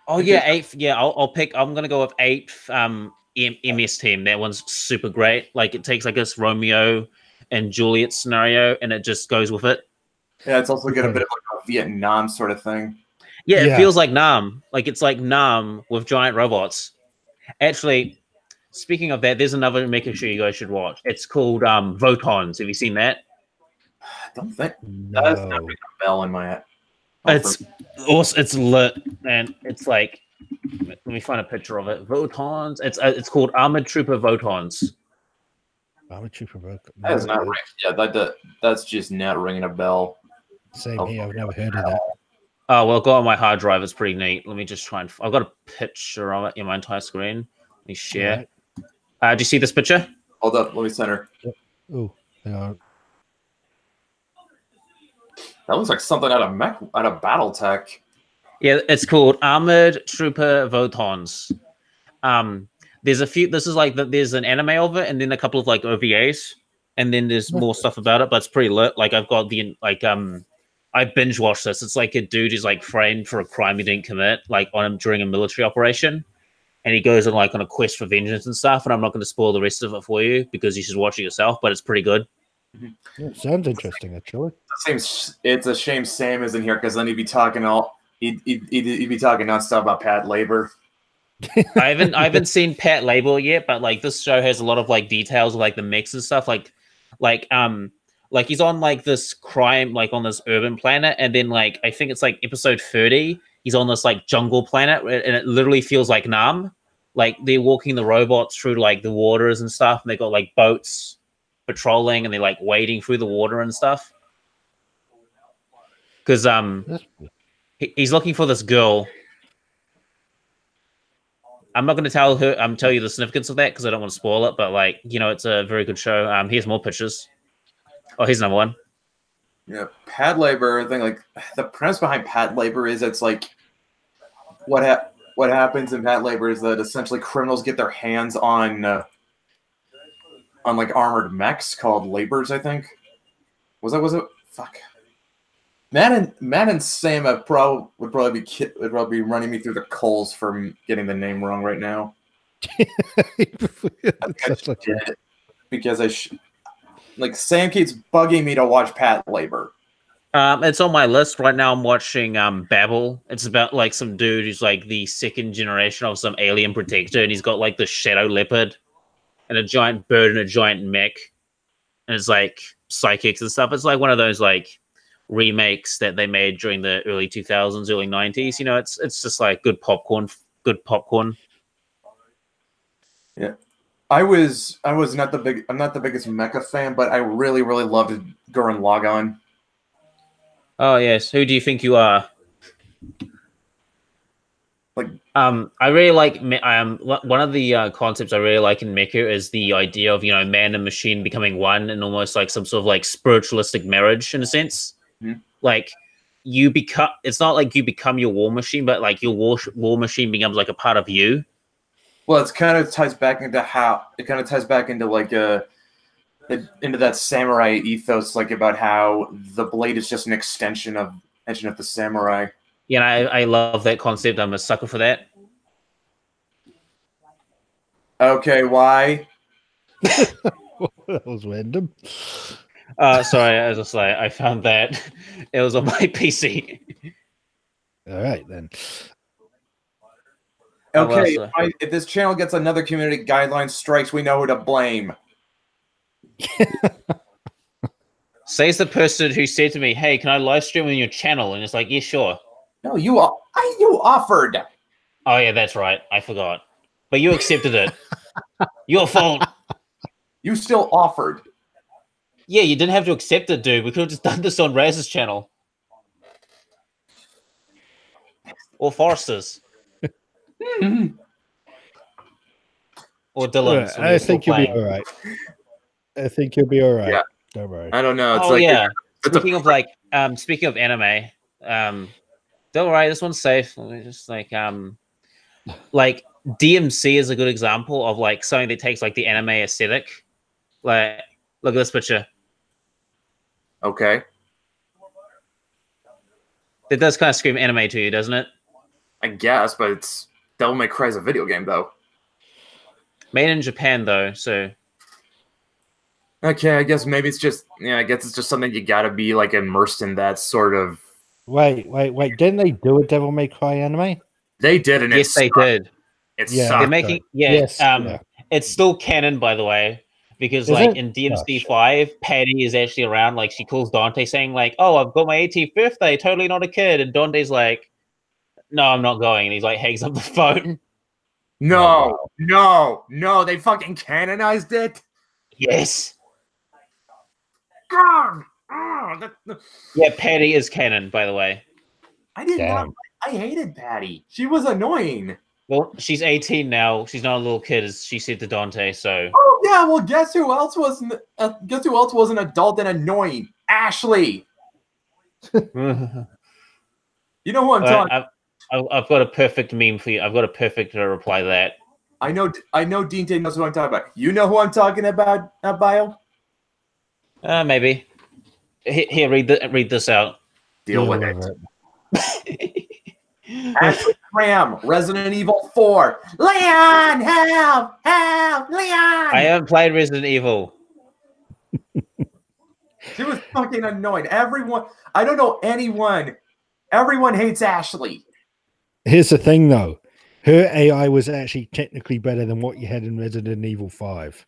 S3: Oh yeah, 8th. Yeah, I'll pick. I'm gonna go with 8th. MS team. That one's super great. Like it takes like this Romeo and Juliet scenario, and it just goes with it.
S1: Yeah, it's also got a bit of like a Vietnam sort of thing.
S3: Yeah, it feels like Nam. Like it's like Nam with giant robots. Actually, speaking of that, there's another mecha show you guys should watch. It's called Votons. Have you seen that?
S1: I don't think
S2: that's
S1: not ringing a bell in my head.
S3: It's awesome. It's lit, and it's like, let me find a picture of it. Votons. It's called Armored Trooper Votons.
S2: Armored Trooper Votons.
S1: That is not ring. Yeah, that's just not ringing a bell.
S2: Same here. I've never heard of that.
S3: Oh well, go on my hard drive. It's pretty neat. Let me just try and. I've got a picture of it in my entire screen. Let me share. Right. Do you see this picture?
S1: Hold up. Let me center.
S2: Oh, hang
S1: that looks like something out of BattleTech.
S3: Yeah, it's called Armored Trooper Votons. There's a few. This is like there's an anime of it, and then a couple of like OVAs, and then there's more stuff about it. But it's pretty lit. Like I've got the I binge watched this. It's like a dude who's like framed for a crime he didn't commit, like on him during a military operation, and he goes on like on a quest for vengeance and stuff. And I'm not going to spoil the rest of it for you because you should watch it yourself. But it's pretty good.
S2: Yeah, sounds interesting, actually.
S1: It's a shame Sam isn't here because then he'd be talking he'd be talking nonstop about Pat Labor.
S3: I haven't seen Pat Labor yet, but like this show has a lot of like details of like the mix and stuff. Like he's on like this crime, like on this urban planet, and then like I think it's like episode 30. He's on this like jungle planet, and it literally feels like Nam. Like they're walking the robots through like the waters and stuff, and they got like boats patrolling, and they're like wading through the water and stuff. Because he's looking for this girl. I'm not going to tell you the significance of that because I don't want to spoil it. But like it's a very good show. Here's more pictures. Oh, here's another one.
S1: Yeah, Pad Labor. I think like the premise behind Pad Labor is it's like what happens in Pad Labor is that essentially criminals get their hands on like armored mechs called labors. I think was it fuck. Matt and Sam would probably be running me through the coals for getting the name wrong right now. Because like Sam keeps bugging me to watch Pat Labor.
S3: It's on my list right now. I'm watching Babel. It's about like some dude who's like the second generation of some alien protector, and he's got like the shadow leopard and a giant bird and a giant mech, and it's like psychics and stuff. It's like one of those like remakes that they made during the early 2000s, early 90s. You know, it's just like good popcorn.
S1: Yeah. I'm not the biggest mecha fan, but I really loved Gurren Lagann.
S3: Oh yes, who do you think you are?
S1: Like,
S3: I really like one of the concepts I really like in mecha is the idea of, you know, man and machine becoming one, and almost like some sort of like spiritualistic marriage in a sense.
S1: Mm-hmm.
S3: Like it's not like you become your war machine, but like your war machine becomes like a part of you.
S1: Well, it kind of ties back into like into that samurai ethos, like about how the blade is just an extension of the samurai.
S3: Yeah, I love that concept. I'm a sucker for that.
S1: Okay, why?
S2: That was random.
S3: Sorry, I was just like, I found that it was on my PC.
S2: All right then.
S1: Okay, if this channel gets another community guideline strikes, we know who to blame.
S3: Says the person who said to me, "Hey, can I live stream on your channel?" And it's like, "Yeah, sure."
S1: No, you offered.
S3: Oh yeah, that's right. I forgot, but you accepted it. Your fault.
S1: You still offered.
S3: Yeah, you didn't have to accept it, dude. We could have just done this on Raz's channel or Forrester's. Or Dylan's.
S2: I think you'll be all right. I think you'll be all right.
S1: Yeah.
S2: Don't worry.
S1: I don't know.
S3: It's yeah. Speaking of anime, don't worry, this one's safe. Just like DMC is a good example of like something that takes like the anime aesthetic. Like, look at this picture.
S1: Okay.
S3: It does kind of scream anime to you, doesn't it?
S1: I guess, but it's Devil May Cry's a video game, though.
S3: Made in Japan, though, so.
S1: Okay, I guess maybe it's just something you gotta be like immersed in that sort of.
S2: Wait! Didn't they do a Devil May Cry anime?
S1: They did, and
S3: yes, they did.
S1: It
S2: yeah,
S1: sucked.
S3: They're making It's still canon, by the way, because in DMC 5, Patty is actually around. Like, she calls Dante, saying like, "Oh, I've got my 18th birthday. Totally not a kid." And Dante's like, "No, I'm not going." And he's like, hangs up the phone.
S1: No, they fucking canonized it.
S3: Yes.
S1: God.
S3: Yeah, Patty is canon, by the way.
S1: I did not. I hated Patty. She was annoying.
S3: Well, she's 18 now. She's not a little kid, as she said to Dante. So.
S1: Oh yeah. Well, guess who else was an adult and annoying? Ashley. You know who I'm talking.
S3: I've got a perfect meme for you. I've got a perfect reply to that.
S1: I know Dean Tay knows who I'm talking about. You know who I'm talking about, Bio?
S3: Maybe. Here, read this out.
S1: Deal with it. Ashley Graham, Resident Evil 4. Leon, help, Leon!
S3: I haven't played Resident Evil.
S1: She was fucking annoying. Everyone, I don't know anyone. Everyone hates Ashley.
S2: Here's the thing, though. Her AI was actually technically better than what you had in Resident Evil 5.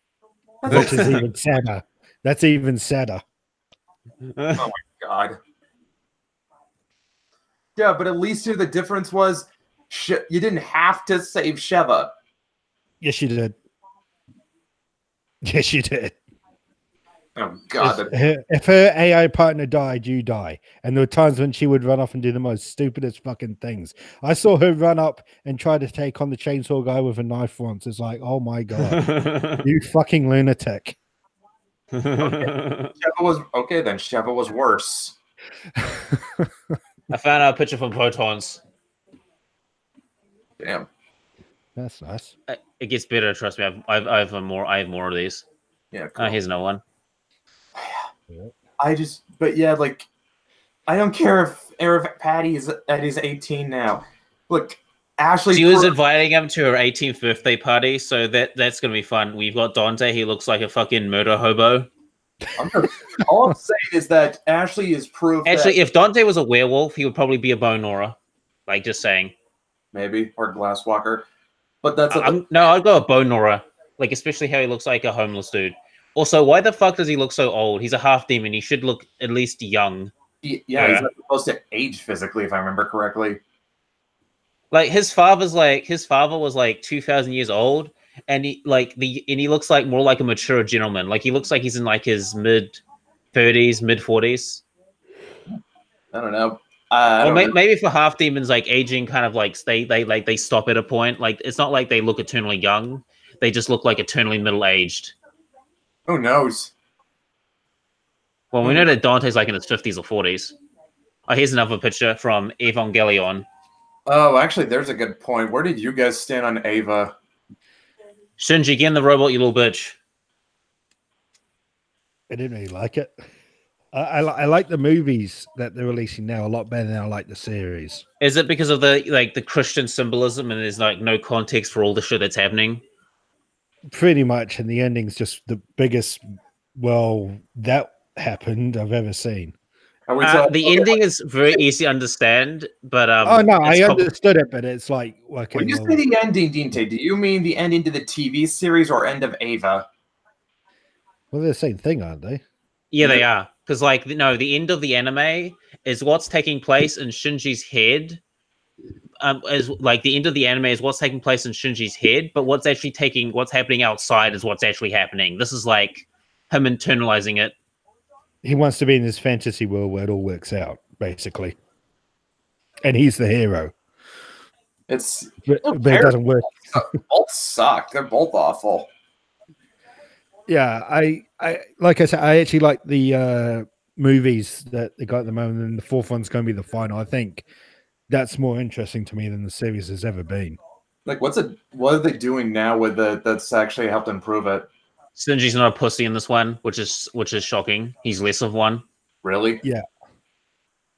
S2: Which is even sadder. That's even sadder.
S1: Oh my god. Yeah, but at least here the difference was you didn't have to save Sheva.
S2: Yes, you did. Yes, you did.
S1: Oh god.
S2: If her AI partner died, you die. And there were times when she would run off and do the most stupidest fucking things. I saw her run up and try to take on the chainsaw guy with a knife once. It's like, oh my god. You fucking lunatic.
S1: Sheva was worse.
S3: I found a picture from Protons.
S1: Damn.
S2: That's nice.
S3: It gets better, trust me. I have more of these.
S1: Yeah, cool.
S3: Here's another one.
S1: But yeah, like I don't care if Patty is 18 now. Look, Ashley.
S3: She was inviting him to her 18th birthday party, so that's gonna be fun. We've got Dante. He looks like a fucking murder hobo.
S1: All I'm saying is that Ashley is proof.
S3: Actually, if Dante was a werewolf, he would probably be a bone gnawer. Like, just saying.
S1: Maybe, or Glasswalker. But that's
S3: no, I'd go a bone gnawer. Like, especially how he looks like a homeless dude. Also, why the fuck does he look so old? He's a half demon. He should look at least young.
S1: He's not supposed to age physically, if I remember correctly.
S3: Like his father was like 2,000 years old, and he looks like more like a mature gentleman. Like he looks like he's in like his mid-30s, mid-40s.
S1: I don't know.
S3: Maybe for half demons, like aging kind of like they stop at a point. Like it's not like they look eternally young; they just look like eternally middle-aged.
S1: Who knows?
S3: Well, we know that Dante's like in his 50s or 40s. Oh, here's another picture from Evangelion.
S1: Oh, actually, there's a good point. Where did you guys stand on Ava?
S3: Shinji, get in the robot, you little bitch.
S2: I didn't really like it. I like the movies that they're releasing now a lot better than I like the series.
S3: Is it because of the Christian symbolism and there's like no context for all the shit that's happening?
S2: Pretty much, and the ending's just the biggest. Well, that happened I've ever seen.
S3: The ending is very easy to understand, but
S2: oh no, I understood it, but it's like okay.
S1: When you say the ending, Dinte, do you mean the ending to the TV series or end of Ava?
S2: Well, they're the same thing, aren't they?
S3: Yeah, they are. Because the end of the anime is what's taking place in Shinji's head. Is like the end of the anime is what's taking place in Shinji's head, but what's happening outside is what's actually happening. This is like him internalizing it.
S2: He wants to be in this fantasy world where it all works out, basically. And he's the hero.
S1: But
S2: it doesn't work.
S1: Both suck. They're both awful.
S2: Yeah, I like I said, I actually like the movies that they got at the moment, and the fourth one's going to be the final. I think that's more interesting to me than the series has ever been.
S1: Like, what are they doing now with that's actually helped improve it?
S3: Shinji's not a pussy in this one, which is shocking. He's less of one.
S1: Really?
S2: Yeah.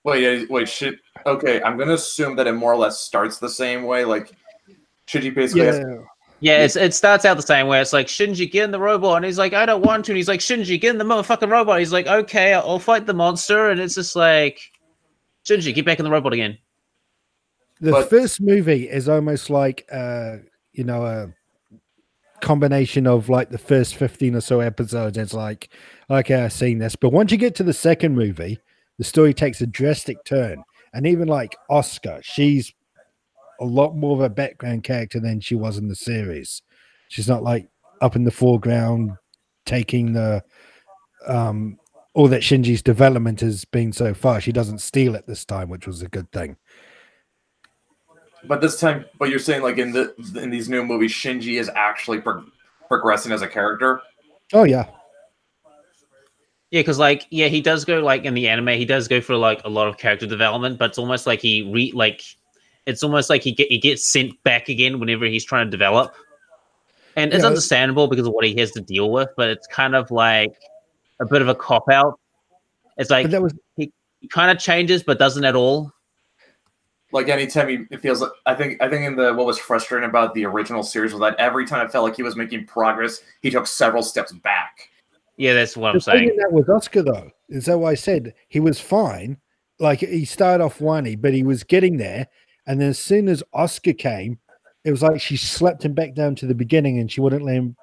S1: Wait, shit. Okay, I'm gonna assume that it more or less starts the same way. Like, Shinji basically.
S3: It starts out the same way. It's like, Shinji, get in the robot, and he's like, I don't want to. And he's like, Shinji, get in the motherfucking robot. He's like, okay, I'll fight the monster. And it's just like, Shinji, get back in the robot again.
S2: The first movie is almost like a combination of like the first 15 or so episodes. It's like, okay, I've seen this. But once you get to the second movie, the story takes a drastic turn. And even like Oscar, she's a lot more of a background character than she was in the series. She's not like up in the foreground taking the all that Shinji's development has been so far. She doesn't steal it this time, which was a good thing.
S1: But this time, but you're saying like in these new movies, Shinji is actually progressing as a character.
S2: Oh yeah,
S3: yeah, because he does go like in the anime, he does go for like a lot of character development, but it's almost like it's almost like he gets sent back again whenever he's trying to develop, and it's understandable because of what he has to deal with. But it's kind of like a bit of a cop out. It's like he kind of changes, but doesn't at all.
S1: Like anytime it feels like I think in what was frustrating about the original series was that every time it felt like he was making progress, he took several steps back.
S3: Yeah, that's what I'm saying.
S2: That with Oscar though, is that why I said he was fine. Like he started off whiny, but he was getting there. And then as soon as Oscar came, it was like she slapped him back down to the beginning, and she wouldn't let him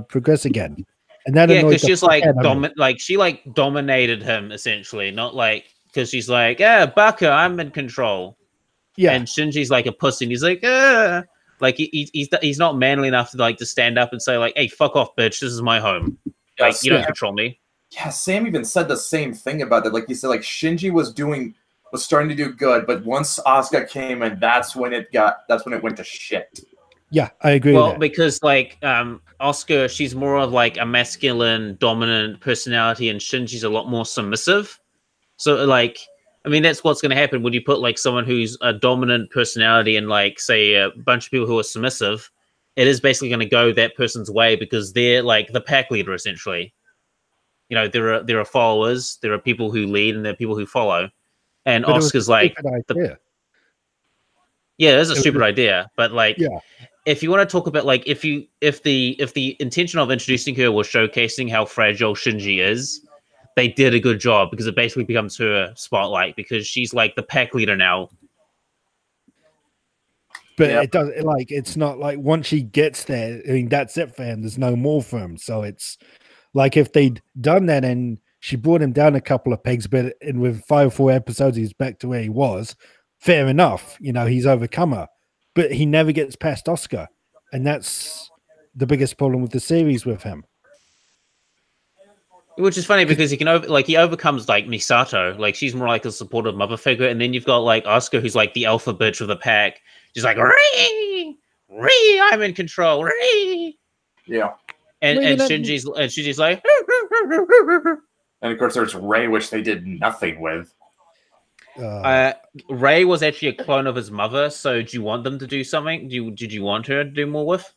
S2: progress again. And that
S3: because she's like she dominated him essentially, not like. Because she's like, yeah, Baka, I'm in control. Yeah. And Shinji's like a pussy, and he's like, like he's not manly enough to stand up and say like, hey, fuck off, bitch, this is my home. Like you don't control me.
S1: Yeah, Sam even said the same thing about that. Like he said, like Shinji was starting to do good, but once Asuka came in, that's when it went to shit.
S2: Yeah, I agree.
S3: Well, because like Asuka, she's more of like a masculine, dominant personality, and Shinji's a lot more submissive. So, like, I mean, that's what's going to happen when you put, like, someone who's a dominant personality and, like, say, a bunch of people who are submissive. It is basically going to go that person's way because they're, like, the pack leader, essentially. you know, there are followers, there are people who lead, and there are people who follow. And
S2: But it was
S3: Oscar's
S2: a
S3: like,
S2: stupid idea.
S3: yeah, it's a
S2: It was
S3: stupid idea, but like,
S2: Yeah.
S3: if you want to talk about like, if the intention of introducing her was showcasing how fragile Shinji is, they did a good job because it basically becomes her spotlight because she's like the pack leader now.
S2: But
S1: Yeah.
S2: it does like it's not like once she gets there, I mean that's it for him. There's no more for him. So it's like if they'd done that and she brought him down a couple of pegs, but in with 5 or 4 episodes, he's back to where he was. Fair enough, you know, he's overcome her, but he never gets past Oscar, and that's the biggest problem with the series with him.
S3: Which is funny because he overcomes like Misato, like she's more like a supportive mother figure, and then you've got like Oscar, who's like the alpha bitch of the pack. She's like, Ree, I'm in control, Ree.
S1: Yeah.
S3: And
S2: Well, you know-
S3: Shinji's like,
S1: And of course, there's Ray, which they did nothing with.
S3: Ray was actually a clone of his mother. So do you want them to do something? Did you want her to do more with?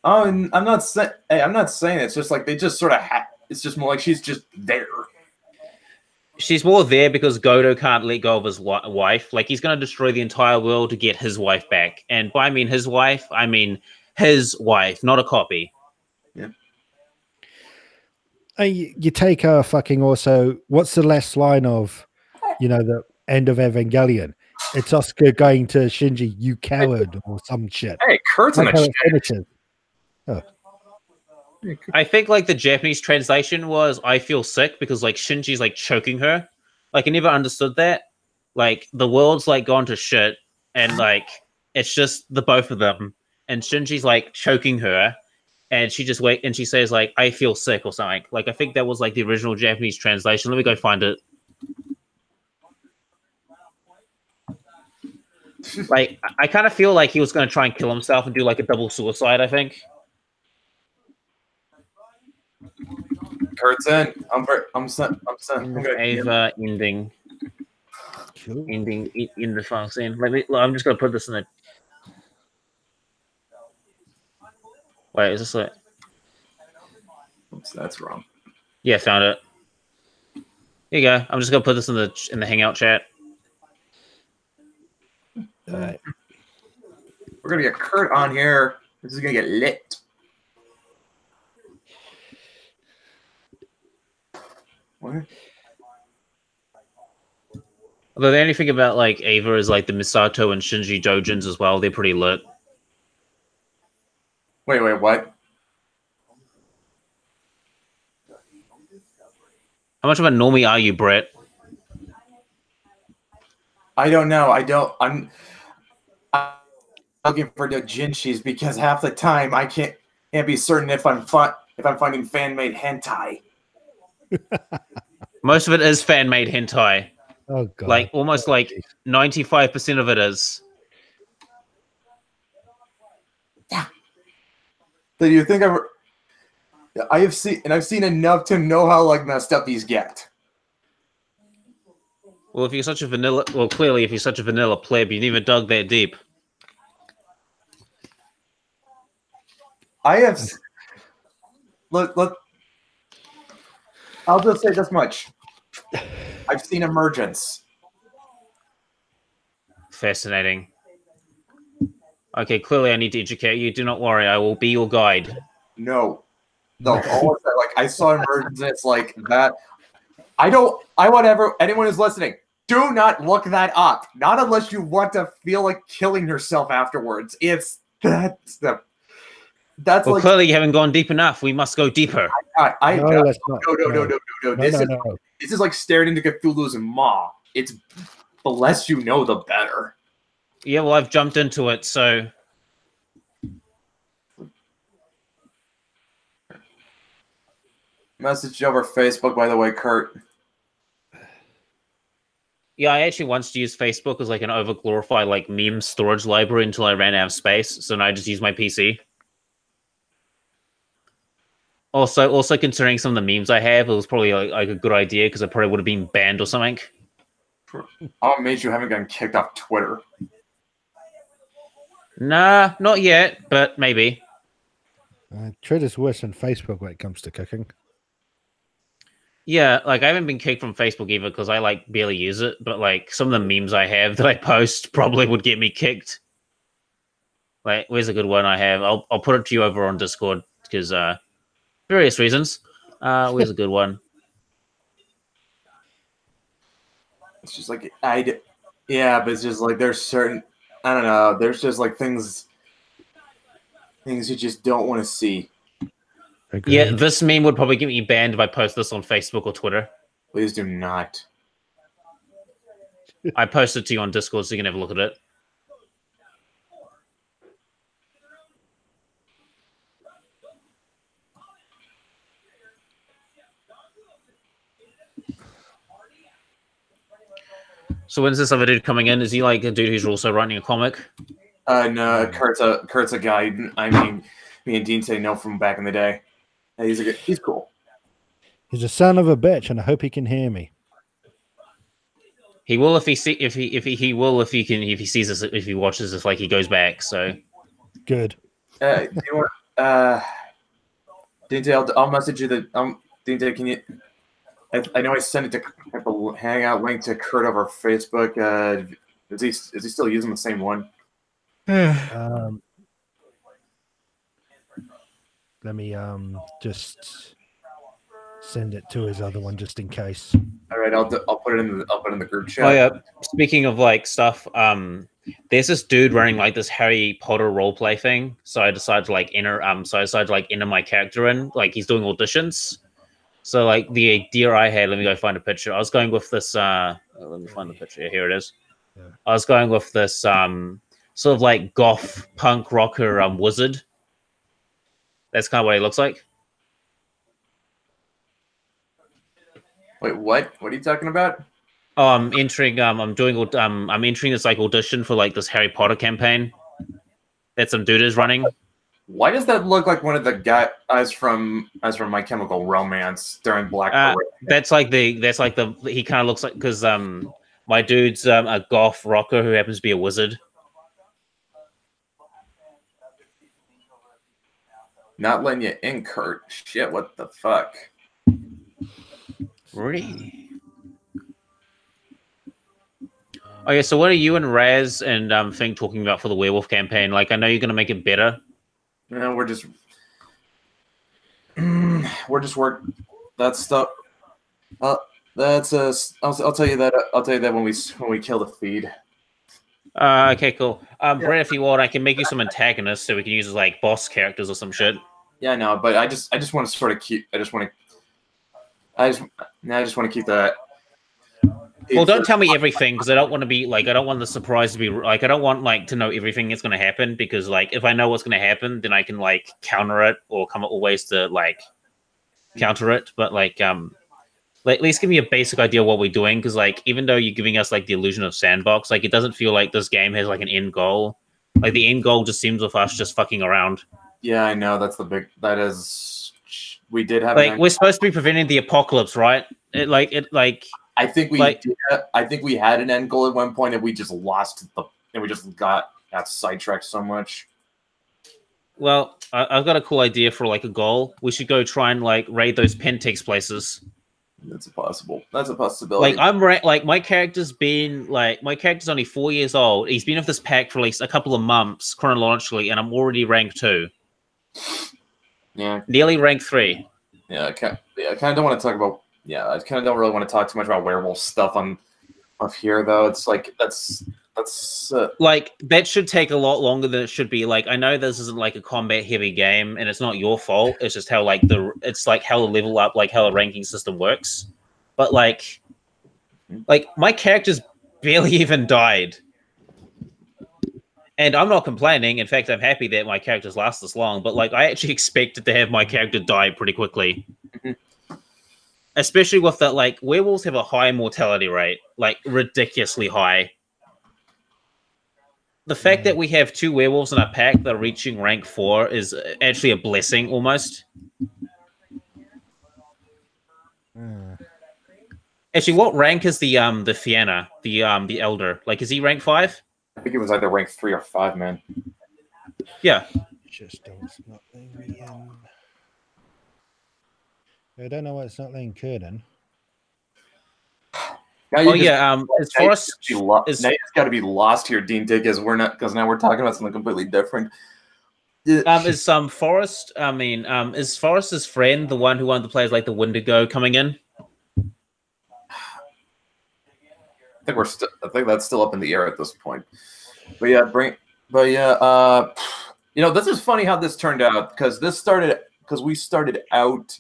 S1: Oh, and I'm not saying. Hey, I'm not saying it's just like they just sort of. It's just more like she's just there.
S3: She's more there because Godo can't let go of his wife. Like he's going to destroy the entire world to get his wife back. And by I mean his wife, not a copy.
S1: Yeah.
S2: You take her fucking also. What's the last line of, you know, the end of Evangelion? It's Oscar going to Shinji, you coward, or some shit.
S1: Hey, Kurt's in
S2: Like
S1: the
S2: how
S1: chat.
S2: it finishes.
S3: I think like the Japanese translation was "I feel sick" because like Shinji's like choking her. Like I never understood that. Like the world's like gone to shit, and like it's just the both of them, and Shinji's like choking her, and she just and she says like "I feel sick" or something. Like I think that was like the original Japanese translation. Let me go find it. Like I kind of feel like he was going to try and kill himself and do like a double suicide. I think.
S1: Kurt's in. I'm sent.
S3: Ava ending
S2: Cool.
S3: in the final scene. I'm just gonna put this in the. Wait, is this it?
S1: Oops, that's wrong.
S3: Yeah, found it. Here you go. I'm just gonna put this in the Hangout chat.
S2: All right.
S1: We're gonna get Kurt on here. This is gonna get lit. What?
S3: Although the only thing about like Ava is like the Misato and Shinji Dojins as well. They're pretty lit.
S1: Wait, what?
S3: How much of a normie are you, Brett?
S1: I don't know. I'm looking for the Jinshis because half the time I can't be certain if I'm finding fan-made hentai.
S3: Most of it is fan-made hentai.
S2: Oh god.
S3: Like almost like 95% of it is.
S1: Yeah. So you think I've seen enough to know how like messed up these get.
S3: Well, if you're such a vanilla, clearly if you're such a vanilla pleb, you never dug that deep.
S1: I have. Look. I'll just say this much. I've seen Emergence.
S3: Fascinating. Okay, clearly I need to educate you. Do not worry, I will be your guide.
S1: No. All of that, like I saw Emergence. And it's like that. I want anyone who's listening. Do not look that up. Not unless you want to feel like killing yourself afterwards. Well,
S3: clearly you haven't gone deep enough. We must go deeper.
S1: No.
S2: No.
S1: This is like staring into Cthulhu's maw. It's the less you know, the better.
S3: Yeah, well, I've jumped into it, so...
S1: Message over Facebook, by the way, Kurt.
S3: Yeah, I actually once used Facebook as like an overglorified like meme storage library until I ran out of space, so now I just use my PC. Also considering some of the memes I have, it was probably like a good idea because I probably would have been banned or something.
S1: I'm amazed you haven't gotten kicked off Twitter.
S3: Nah, not yet, but maybe.
S2: Twitter's worse than Facebook when it comes to cooking.
S3: Yeah, like I haven't been kicked from Facebook either because I like barely use it. But like some of the memes I have that I post probably would get me kicked. Like, where's a good one I have? I'll put it to you over on Discord because various reasons. Where's a good one?
S1: It's just like yeah, but it's just like there's certain, I don't know. There's just like things you just don't want to see.
S2: Agreed.
S3: Yeah, this meme would probably get me banned if I post this on Facebook or Twitter.
S1: Please do not.
S3: I posted to you on Discord so you can have a look at it. So when's this other dude coming in? Is he like a dude who's also writing a comic?
S1: No, Kurt's a guy. I mean, me and Dean say no from back in the day. He's cool.
S2: He's a son of a bitch, and I hope he can hear me.
S3: He will if he sees this, if he watches this, like he goes back. So
S2: good.
S1: Do you want, Dean, I'll message you the Dean, can you? I know I sent it to the Hangout link to Kurt over Facebook. Is he still using the same one?
S2: Let me just send it to his other one just in case.
S1: All right, I'll put it in the group chat.
S3: Oh yeah. Speaking of like stuff, there's this dude running like this Harry Potter roleplay thing. So I decided to like enter my character in. Like he's doing auditions. So like the idea I had, let me go find a picture. I was going with this let me find the picture. Here it is. Yeah. I was going with this sort of like goth punk rocker wizard. That's kind of what he looks like.
S1: Wait, what? What are you talking about?
S3: Oh, I'm entering this like audition for like this Harry Potter campaign that some dude is running.
S1: Why does that look like one of the guys from My Chemical Romance during Black Parade?
S3: That's like the he kind of looks like, because my dude's a goth rocker who happens to be a wizard.
S1: Not letting you in, Kurt. Shit, what the fuck?
S3: Really? Oh yeah, so what are you and Raz and Fink talking about for the werewolf campaign? Like, I know you're gonna make it better.
S1: No, we're just that stuff. That's I'll tell you that. I'll tell you that when we kill the feed.
S3: Okay, cool. Brett, if you want, I can make you some antagonists so we can use as like boss characters or some shit.
S1: Yeah, no, but I just want to sort of keep. I just want to keep that.
S3: Well, don't tell me everything, because I don't want to be like, I don't want the surprise to be like, I don't want like to know everything that's going to happen, because like if I know what's going to happen, then I can like counter it or come up with ways to like counter it. But like at least give me a basic idea of what we're doing, because like even though you're giving us like the illusion of sandbox, like it doesn't feel like this game has like an end goal. Like the end goal just seems with us just fucking around.
S1: Yeah, I know that is. We did have
S3: like we're supposed to be preventing the apocalypse, right?
S1: I think we did. I think we had an end goal at one point, and we just lost and we just got sidetracked so much.
S3: Well, I've got a cool idea for like a goal. We should go try and like raid those Pentex places.
S1: That's a possibility.
S3: Like my character's only 4 years old. He's been with this pack for at least a couple of months chronologically, and I'm already rank 2.
S1: Yeah,
S3: nearly rank 3.
S1: Yeah, I kind of don't want to talk about. Yeah, I kind of don't really want to talk too much about werewolf stuff up here, though. It's like that's
S3: like that should take a lot longer than it should be. Like I know this isn't like a combat heavy game, and it's not your fault. It's just how like how the level up, like how the ranking system works. But like my character's barely even died, and I'm not complaining. In fact, I'm happy that my characters last this long. But like I actually expected to have my character die pretty quickly. Especially with that, like werewolves have a high mortality rate, like ridiculously high. The fact that we have 2 werewolves in our pack that are reaching rank 4 is actually a blessing, almost. Actually, what rank is the Fianna, the Elder? Like, is he rank 5?
S1: I think it was either rank 3 or 5, man.
S3: Yeah.
S2: Just don't not letting me in. I don't know why it's not letting Kurt in.
S3: Oh yeah, as Forrest
S1: now it's got to be lost here, Dean Dick, because now we're talking about something completely different.
S3: Is Forrest? I mean, is Forrest's friend the one who wanted to play as like the Wendigo coming in?
S1: I think that's still up in the air at this point. But yeah, this is funny how this turned out because we started out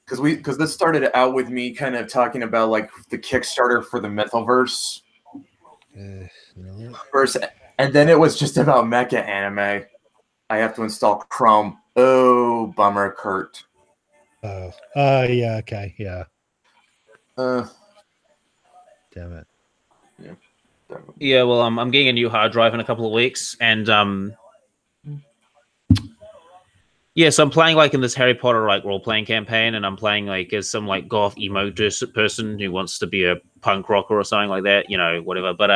S1: because this started out with me kind of talking about like the Kickstarter for the Mythoverse verse, and then it was just about mecha anime. I have to install Chrome. Oh, bummer, Kurt.
S2: Oh, yeah, okay, yeah. Damn it.
S1: Yeah.
S3: Yeah, well, I'm getting a new hard drive in a couple of weeks, and yeah, so I'm playing like in this Harry Potter like role playing campaign, and I'm playing like as some like goth emo person who wants to be a punk rocker or something like that, whatever. But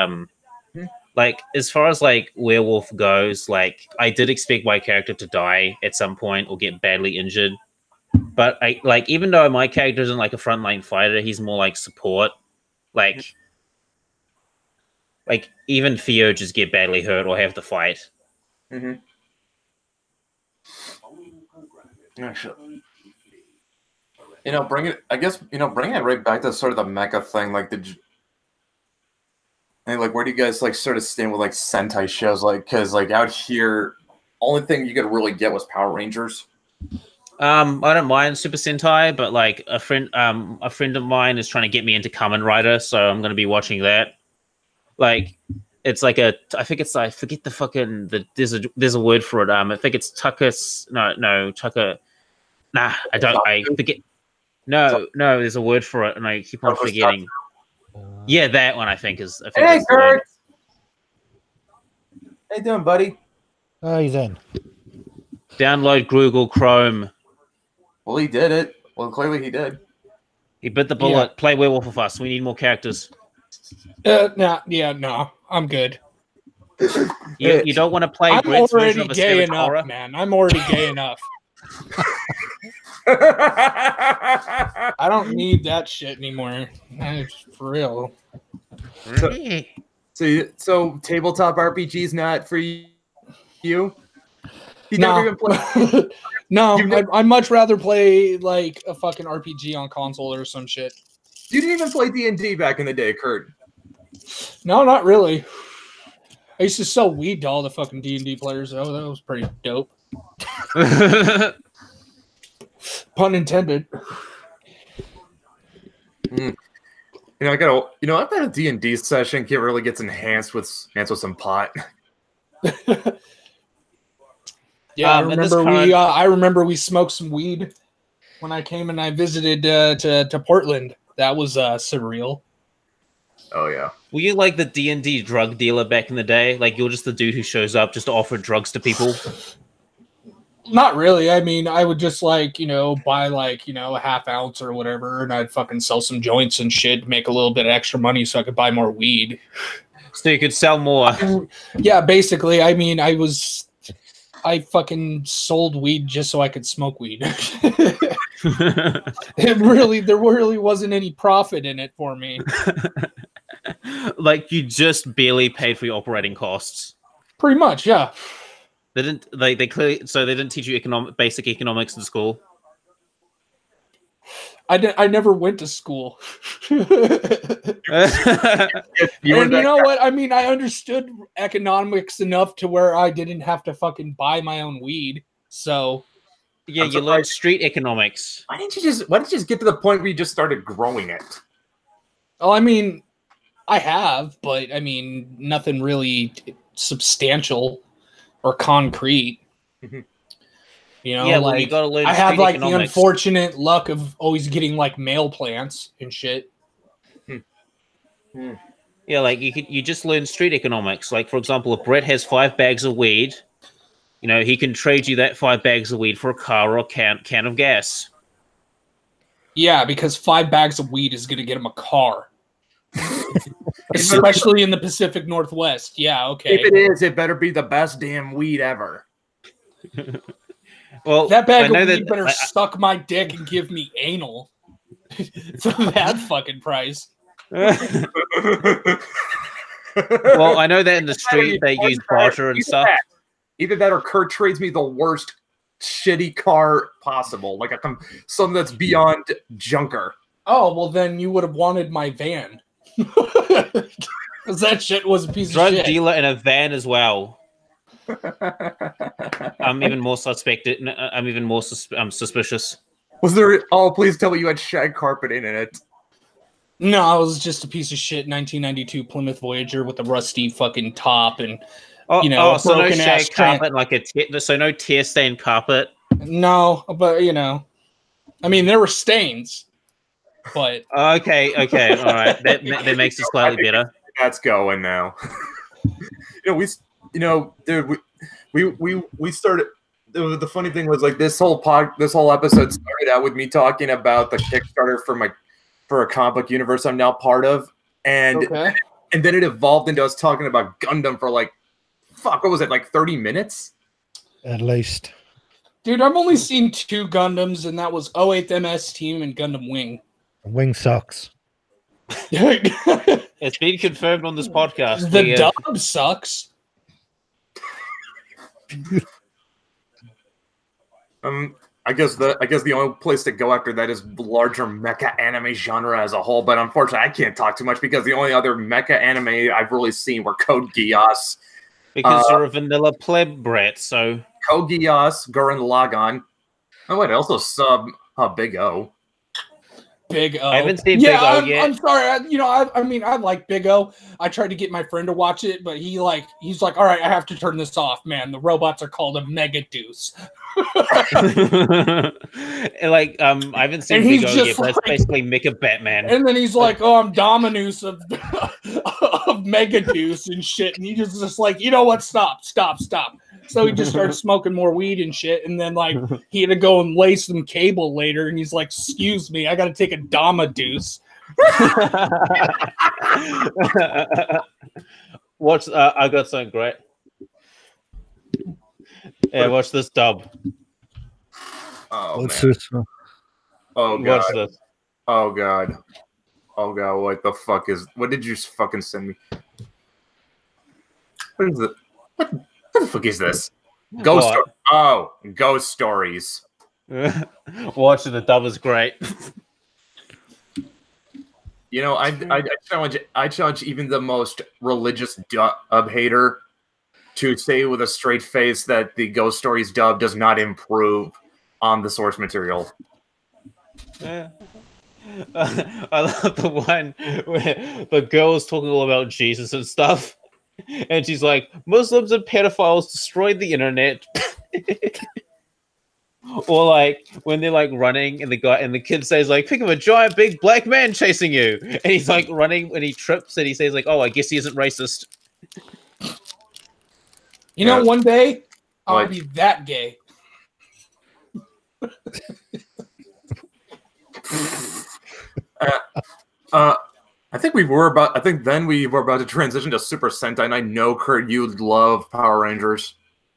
S3: like as far as like werewolf goes, like I did expect my character to die at some point or get badly injured, but I like even though my character isn't like a frontline fighter, he's more like support, like even Theo just get badly hurt or have to fight.
S1: Mm-hmm. Actually, bring it right back to sort of the mecha thing. Like, where do you guys like sort of stand with like Sentai shows? Like, because like out here, only thing you could really get was Power Rangers.
S3: I don't mind Super Sentai, but like a friend of mine is trying to get me into Kamen Rider, so I'm going to be watching that. Like, it's like I forget the fucking there's a word for it. I think it's Tuckus. No, Tucker. Nah, I forget. No, there's a word for it, and I keep on forgetting. Yeah, that one I think is.
S1: Hey, Kurt. How you doing, buddy?
S2: Oh, he's in.
S3: Download Google Chrome.
S1: Well, he did it. Well, clearly he did.
S3: He bit the bullet. Yeah. Play werewolf with us. We need more characters.
S5: No, I'm good.
S3: You don't want to play.
S5: I'm already gay enough, man. I'm already gay enough. I don't need that shit anymore. For real.
S1: So tabletop RPG's not for you? You
S5: no.
S1: never even played?
S5: No, I'd much rather play like a fucking RPG on console or some shit.
S1: You didn't even play D&D back in the day, Kurt.
S5: No, not really. I used to sell weed to all the fucking D&D players, though. That was pretty dope. Pun intended.
S1: I've got a D&D session. It really gets enhanced with some pot.
S5: Yeah, I remember we smoked some weed when I came and I visited to Portland. That was surreal.
S1: Oh yeah.
S3: Were you like the D&D drug dealer back in the day? Like you're just the dude who shows up just to offer drugs to people?
S5: Not really. I mean, I would just buy a half ounce or whatever, and I'd fucking sell some joints and shit, make a little bit of extra money so I could buy more weed.
S3: So you could sell more.
S5: Yeah, basically. I mean, I fucking sold weed just so I could smoke weed. There really wasn't any profit in it for me.
S3: Like you just barely paid for your operating costs.
S5: Pretty much, yeah.
S3: They didn't. They clearly. So they didn't teach you basic economics in school.
S5: I never went to school. And you know what? I mean, I understood economics enough to where I didn't have to fucking buy my own weed. So,
S3: yeah, you learned street economics.
S1: Why didn't you just get to the point where you just started growing it?
S5: Oh, I mean, I have, but I mean, nothing really substantial or concrete.
S1: Mm-hmm.
S3: Yeah, well, you gotta learn.
S5: I have like the unfortunate luck of always getting like male plants and shit.
S3: Yeah, like you just learn street economics. Like for example, if Brett has 5 bags of weed, he can trade you that 5 bags of weed for a car or a can of gas.
S5: Yeah, because 5 bags of weed is gonna get him a car. Especially in the Pacific Northwest. Yeah, okay.
S1: If it is, it better be the best damn weed ever.
S3: Well,
S5: that bag of weed better suck my dick and give me anal. For that fucking price.
S3: Well, I know that in the street they use barter and stuff.
S1: Either that or Kurt trades me the worst shitty car possible, like something that's beyond junker.
S5: Oh, well, then you would have wanted my van. Because that shit was a piece of shit.
S3: Drug dealer in a van as well. I'm even more suspected. I'm even more suspicious.
S1: Was there? Oh, please tell me you had shag carpet in it.
S5: No, it was just a piece of shit 1992 Plymouth Voyager with a rusty fucking top and
S3: so no shag carpet,
S5: so
S3: no tear stained carpet.
S5: No, but I mean there were stains, but
S3: okay, all right, that makes it slightly better.
S1: That's going now. We started. The funny thing was like this whole episode started out with me talking about the Kickstarter for a comic book universe I'm now part of, and then it evolved into us talking about Gundam for like, what was it, like 30 minutes?
S2: At least.
S5: Dude, I've only seen 2 Gundams, and that was 08th MS Team and Gundam Wing.
S2: Wing sucks.
S3: It's been confirmed on this podcast.
S5: The dub sucks.
S1: I guess the only place to go after that is larger mecha anime genre as a whole, but unfortunately I can't talk too much because the only other mecha anime I've really seen were Code Geass.
S3: Because you're a vanilla pleb brat, so
S1: Code Geass, Gurren Lagann. Oh wait, I also sub Big O.
S5: Big O.
S3: I haven't seen Big O yet.
S5: I'm sorry. I like Big O. I tried to get my friend to watch it, but he's like, all right, I have to turn this off, man. The robots are called a Mega Deuce.
S3: I haven't seen Big O yet, but it's basically Mecha Batman.
S5: And then he's like, oh, I'm Dominus of Mega Deuce and shit. And he just like, you know what? Stop. So he just started smoking more weed and shit. And then like he had to go and lay some cable later. And he's like, excuse me, I got to take a Dama Deuce.
S3: Watch, I got something great. Yeah, watch this dub.
S1: Oh,
S2: What's
S1: man.
S2: this?
S1: Oh, God.
S3: Watch this.
S1: Oh, God. Oh, God. What did you fucking send me? What is it? What the fuck is this? Ghost Stories.
S3: Watch it. The dub is great.
S1: I challenge even the most religious dub hater to say with a straight face that the Ghost Stories dub does not improve on the source material.
S3: Yeah. I love the one where the girl is talking all about Jesus and stuff, and she's like, Muslims and pedophiles destroyed the internet. Or like when they're like running and the kid says like, think of a giant big black man chasing you, and he's like running and he trips and he says like, oh, I guess he isn't racist.
S5: You know, one day I'll be that gay.
S1: I think we were about to transition to Super Sentai, and I know, Kurt, you love Power Rangers.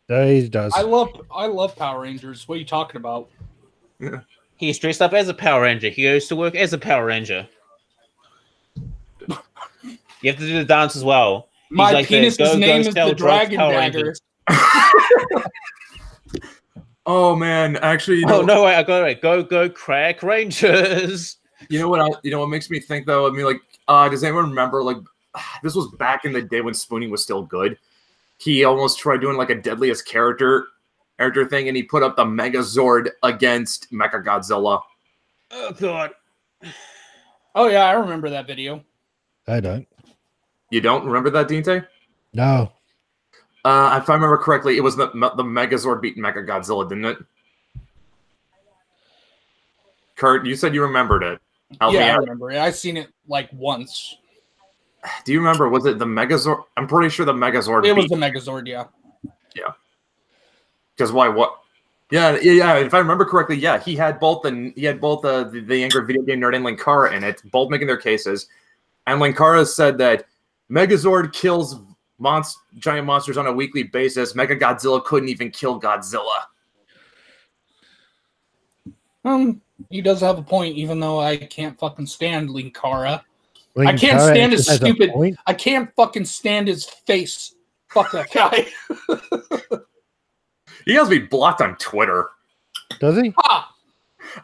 S2: Yeah, he does.
S5: I love Power Rangers. What are you talking about?
S1: Yeah.
S3: He's dressed up as a Power Ranger. He goes to work as a Power Ranger. You have to do the dance as well.
S5: My penis's name is the Dragon Dagger.
S1: Oh man, actually,
S3: no, wait, I got it. Go, Crack Rangers.
S1: You know what makes me think though? I mean, like, does anyone remember? Like, this was back in the day when spooning was still good. He almost tried doing like a deadliest character thing, and he put up the Megazord against Mechagodzilla.
S3: Oh god.
S5: Oh yeah, I remember that video.
S2: I don't.
S1: You don't remember that, Dinte?
S2: No.
S1: If I remember correctly, it was the Megazord beating Mechagodzilla, didn't it? Kurt, you said you remembered it.
S5: I remember it. I've seen it like once.
S1: Do you remember? Was it the Megazord? I'm pretty sure the Megazord.
S5: It was the Megazord, yeah.
S1: Yeah. Because why? What? Yeah. If I remember correctly, yeah, he had both the Angry Video Game Nerd and Linkara in it, both making their cases, and Linkara said that Megazord kills giant monsters on a weekly basis. Mechagodzilla couldn't even kill Godzilla.
S5: He does have a point, even though I can't fucking stand Linkara. I
S2: Link
S5: can't
S2: Cara
S5: stand his
S2: has a
S5: stupid.
S2: point.
S5: I can't fucking stand his face. Fuck that guy.
S1: He has me blocked on Twitter.
S2: Does he?
S5: Ah,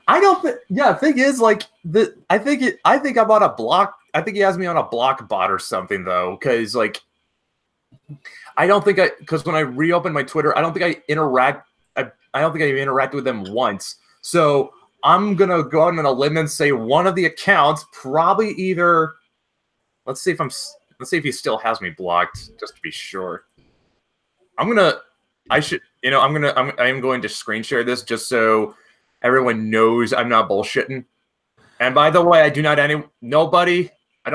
S1: I don't think. Yeah, the thing is, like I think I'm on a block. I think he has me on a block bot or something though, because like I don't think because when I reopen my Twitter, I don't think I interact. I don't think I interacted with them once. So I'm gonna go out on a limb and say one of the accounts probably either. Let's see if he still has me blocked, just to be sure. I am going to screen share this just so everyone knows I'm not bullshitting. And by the way, I don't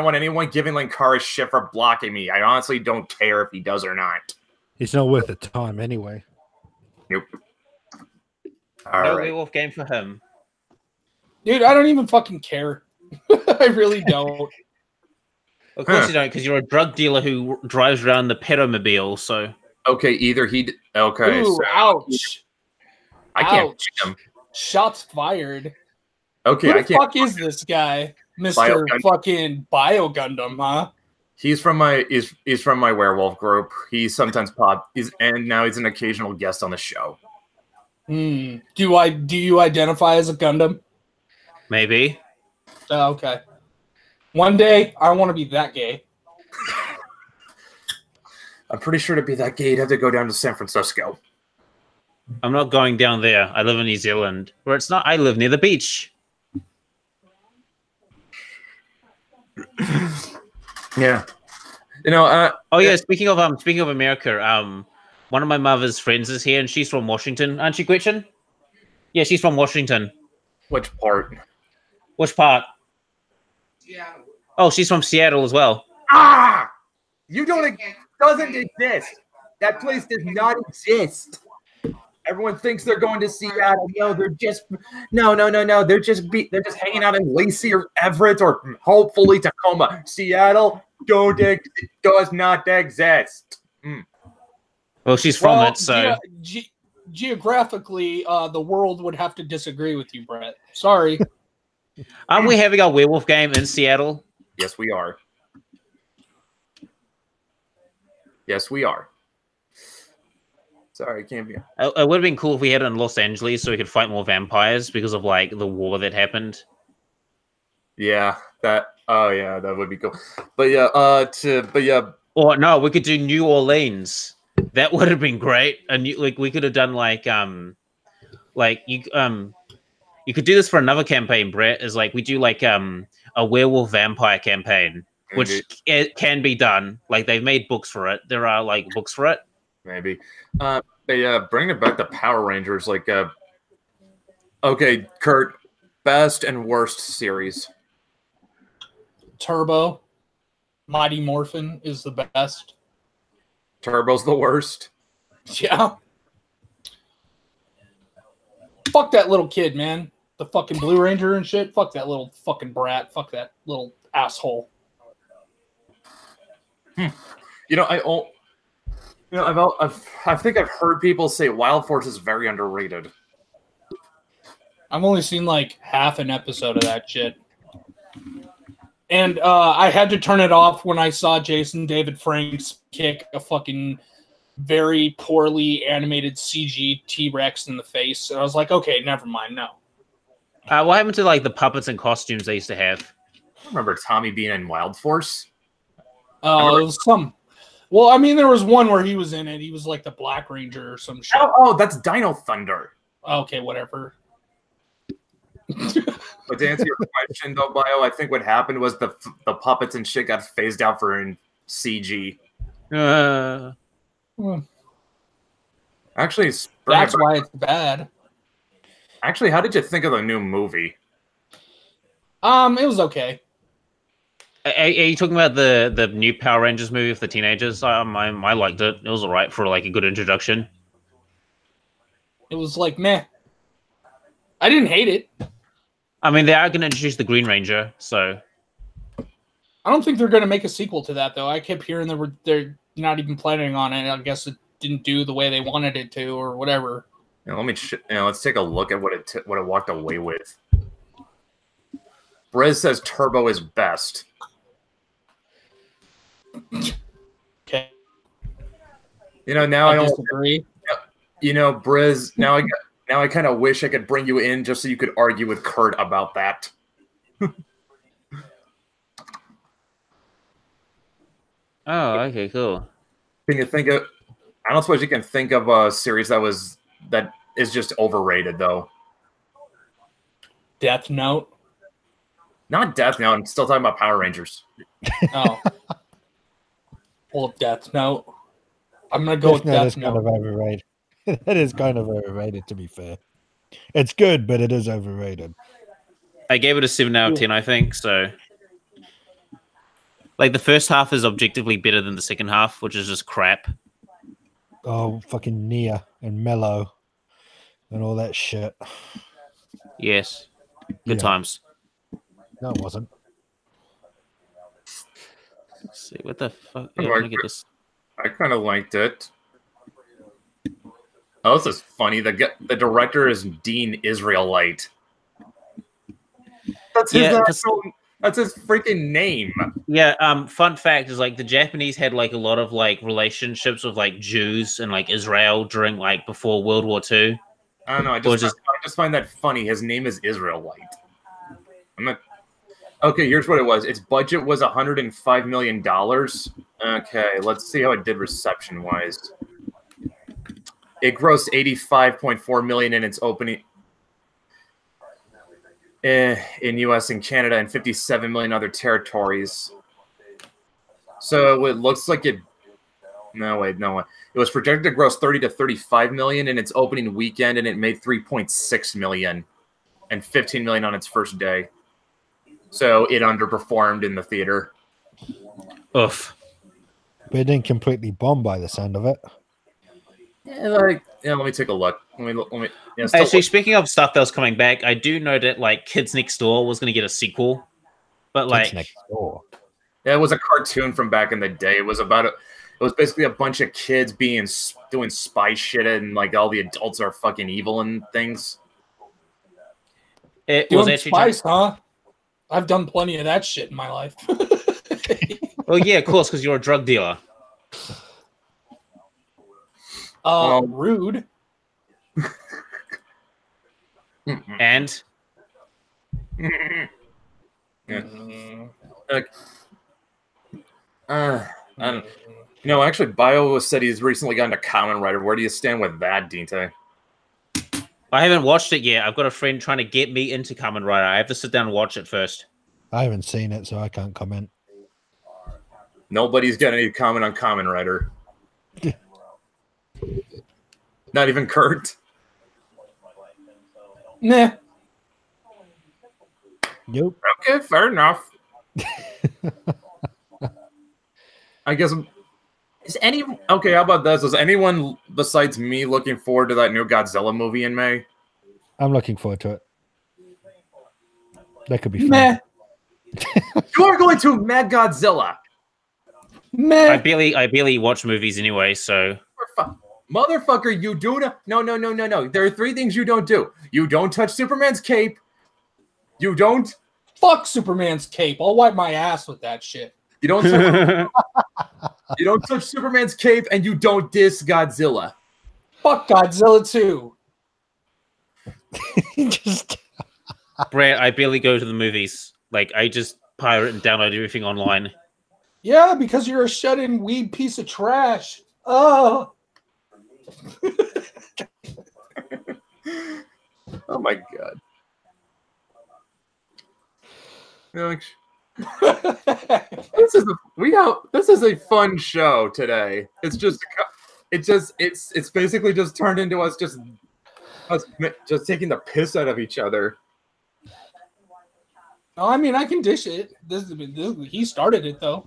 S1: want anyone giving Linkara shit for blocking me. I honestly don't care if he does or not.
S2: It's not worth the time anyway.
S1: Nope.
S3: No
S1: All right.
S3: werewolf game for him.
S5: dude, I don't even fucking care. I really don't.
S3: Of course you don't, because you're a drug dealer who drives around the pedomobile, so...
S1: Okay, okay.
S5: Ooh,
S1: So
S5: ouch.
S1: I can't
S5: Ouch.
S1: beat him.
S5: Shots fired.
S1: Okay,
S5: Who
S1: I
S5: the
S1: can't.
S5: fuck is this guy? Mr.
S1: Bio-Gundam.
S5: fucking Bio Gundam, huh?
S1: He's from my werewolf group. He's sometimes and now he's an occasional guest on the show.
S5: Do you identify as a Gundam?
S3: Maybe.
S5: Oh, okay. One day, I want to be that gay.
S1: I'm pretty sure to be that gay, you'd have to go down to San Francisco.
S3: I'm not going down there. I live in New Zealand. Where it's not, I live near the beach.
S1: Yeah.
S3: Speaking of America, one of my mother's friends is here and she's from Washington. Aren't you, Gretchen? Yeah, she's from Washington.
S1: Which part?
S3: Which part?
S4: Seattle.
S3: Oh, she's from Seattle as well.
S1: Ah! Doesn't exist. That place does not exist. Everyone thinks they're going to Seattle. No, they're just no. They're just hanging out in Lacey or Everett or hopefully Tacoma. Seattle does not exist.
S3: Well, she's from it, so
S5: geographically, the world would have to disagree with you, Brett. Sorry.
S3: aren't we having our werewolf game in Seattle?
S1: Yes, we are. Yes, we are. Sorry, I can't be.
S3: It would have been cool if we had it in Los Angeles so we could fight more vampires because of like the war that happened.
S1: Yeah, that would be cool.
S3: Or no, we could do New Orleans. That would have been great. And we could have done you could do this for another campaign, Brett. Is like we do a werewolf vampire campaign, which it can be done. Like they've made books for it. There are like books for it.
S1: Maybe. Bring it back to Power Rangers. Okay, Kurt, best and worst series.
S5: Turbo. Mighty Morphin is the best.
S1: Turbo's the worst.
S5: Yeah. Fuck that little kid, man. The fucking Blue Ranger and shit. Fuck that little fucking brat. Fuck that little asshole.
S1: I think I've heard people say Wild Force is very underrated.
S5: I've only seen like half an episode of that shit. And I had to turn it off when I saw Jason David Franks kick a fucking very poorly animated CG T-Rex in the face. And I was like, okay, never mind, no.
S3: What happened to like the puppets and costumes they used to have?
S1: I remember Tommy being in Wild Force.
S5: It was some... Well, I mean, there was one where he was in it. He was like the Black Ranger or some shit.
S1: Oh, that's Dino Thunder.
S5: Okay, whatever.
S1: But to answer your question, though, Bio, I think what happened was the puppets and shit got phased out for in CG. Actually,
S5: that's why it's bad.
S1: Actually, how did you think of the new movie?
S5: It was okay.
S3: Are you talking about the new Power Rangers movie with the teenagers? I liked it. It was alright for like a good introduction.
S5: It was like meh. I didn't hate it.
S3: I mean, they are going to introduce the Green Ranger, so
S5: I don't think they're going to make a sequel to that, though. I kept hearing they're not even planning on it. I guess it didn't do the way they wanted it to, or whatever.
S1: let's take a look at what it walked away with. Briz says Turbo is best.
S5: Okay.
S1: Now I don't
S5: disagree.
S1: Briz. Now I kind of wish I could bring you in just so you could argue with Kurt about that.
S3: Oh, okay, cool.
S1: Can you think of? I don't suppose you can think of a series that is just overrated though.
S5: Death Note.
S1: Not Death Note. I'm still talking about Power Rangers.
S5: Oh. Well, Death Note. I'm gonna go with Death Note.
S2: Kind of overrated. That is kind of overrated, to be fair. It's good, but it is overrated.
S3: I gave it a 7 out of 10, I think. So, like, the first half is objectively better than the second half, which is just crap.
S2: Oh, fucking Nia and Mellow and all that shit.
S3: Yes. Good times.
S2: No, it wasn't.
S3: Let's see, what the fuck? Yeah, let me get this.
S1: I kind of liked it. Oh, this is funny. The director is Dean Israelite. That's his freaking name.
S3: Yeah. Fun fact is like the Japanese had like a lot of like relationships with like Jews and like Israel during like before World War II.
S1: I don't know. I just find that funny. His name is Israelite. I'm not. Okay, here's what it was. Its budget was $105 million. Okay, let's see how it did reception-wise. It grossed $85.4 million in its opening in U.S. and Canada and $57 million other territories. So it looks like it. No, wait, no. It was projected to gross 30 to 35 million in its opening weekend, and it made 3.6 million and 15 million on its first day. So it underperformed in the theater.
S3: Oof.
S2: But it didn't completely bomb by the sound of it.
S1: Let me take a look. Let me.
S3: Actually, speaking of stuff that was coming back, I do know that like Kids Next Door was going to get a sequel, but
S2: Kids Next Door.
S1: Yeah, it was a cartoon from back in the day. It was basically a bunch of kids doing spy shit, and like all the adults are fucking evil and things.
S3: It was actually
S5: spice, huh? I've done plenty of that shit in my life.
S3: Well, yeah, of course, because you're a drug dealer.
S5: Rude.
S3: And
S1: I don't. Actually, Bio said he's recently gotten to Kamen Rider. Where do you stand with that, Dinte?
S3: I haven't watched it yet. I've got a friend trying to get me into Kamen Rider. I have to sit down and watch it first.
S2: I haven't seen it, so I can't comment.
S1: Nobody's got any comment on Kamen Rider. Not even Kurt.
S5: Nah.
S2: Nope.
S1: Okay, fair enough. I guess. Okay, how about this? Is anyone besides me looking forward to that new Godzilla movie in May?
S2: I'm looking forward to it. That could be fun.
S5: Meh.
S1: You are going to Mad Godzilla.
S5: Meh.
S3: I barely watch movies anyway, so.
S1: Motherfucker, you do not. No. There are 3 things you don't do. You don't touch Superman's cape. You don't.
S5: Fuck Superman's cape. I'll wipe my ass with that shit.
S1: You don't. You don't touch Superman's cape, and you don't diss Godzilla.
S5: Fuck Godzilla too.
S3: Brad, I barely go to the movies. Like, I just pirate and download everything online.
S5: Yeah, because you're a shut-in weed piece of trash. Oh.
S1: Oh my god. This is a fun show today. It's basically just turned into us just taking the piss out of each other.
S5: I mean, I can dish it. He started it though.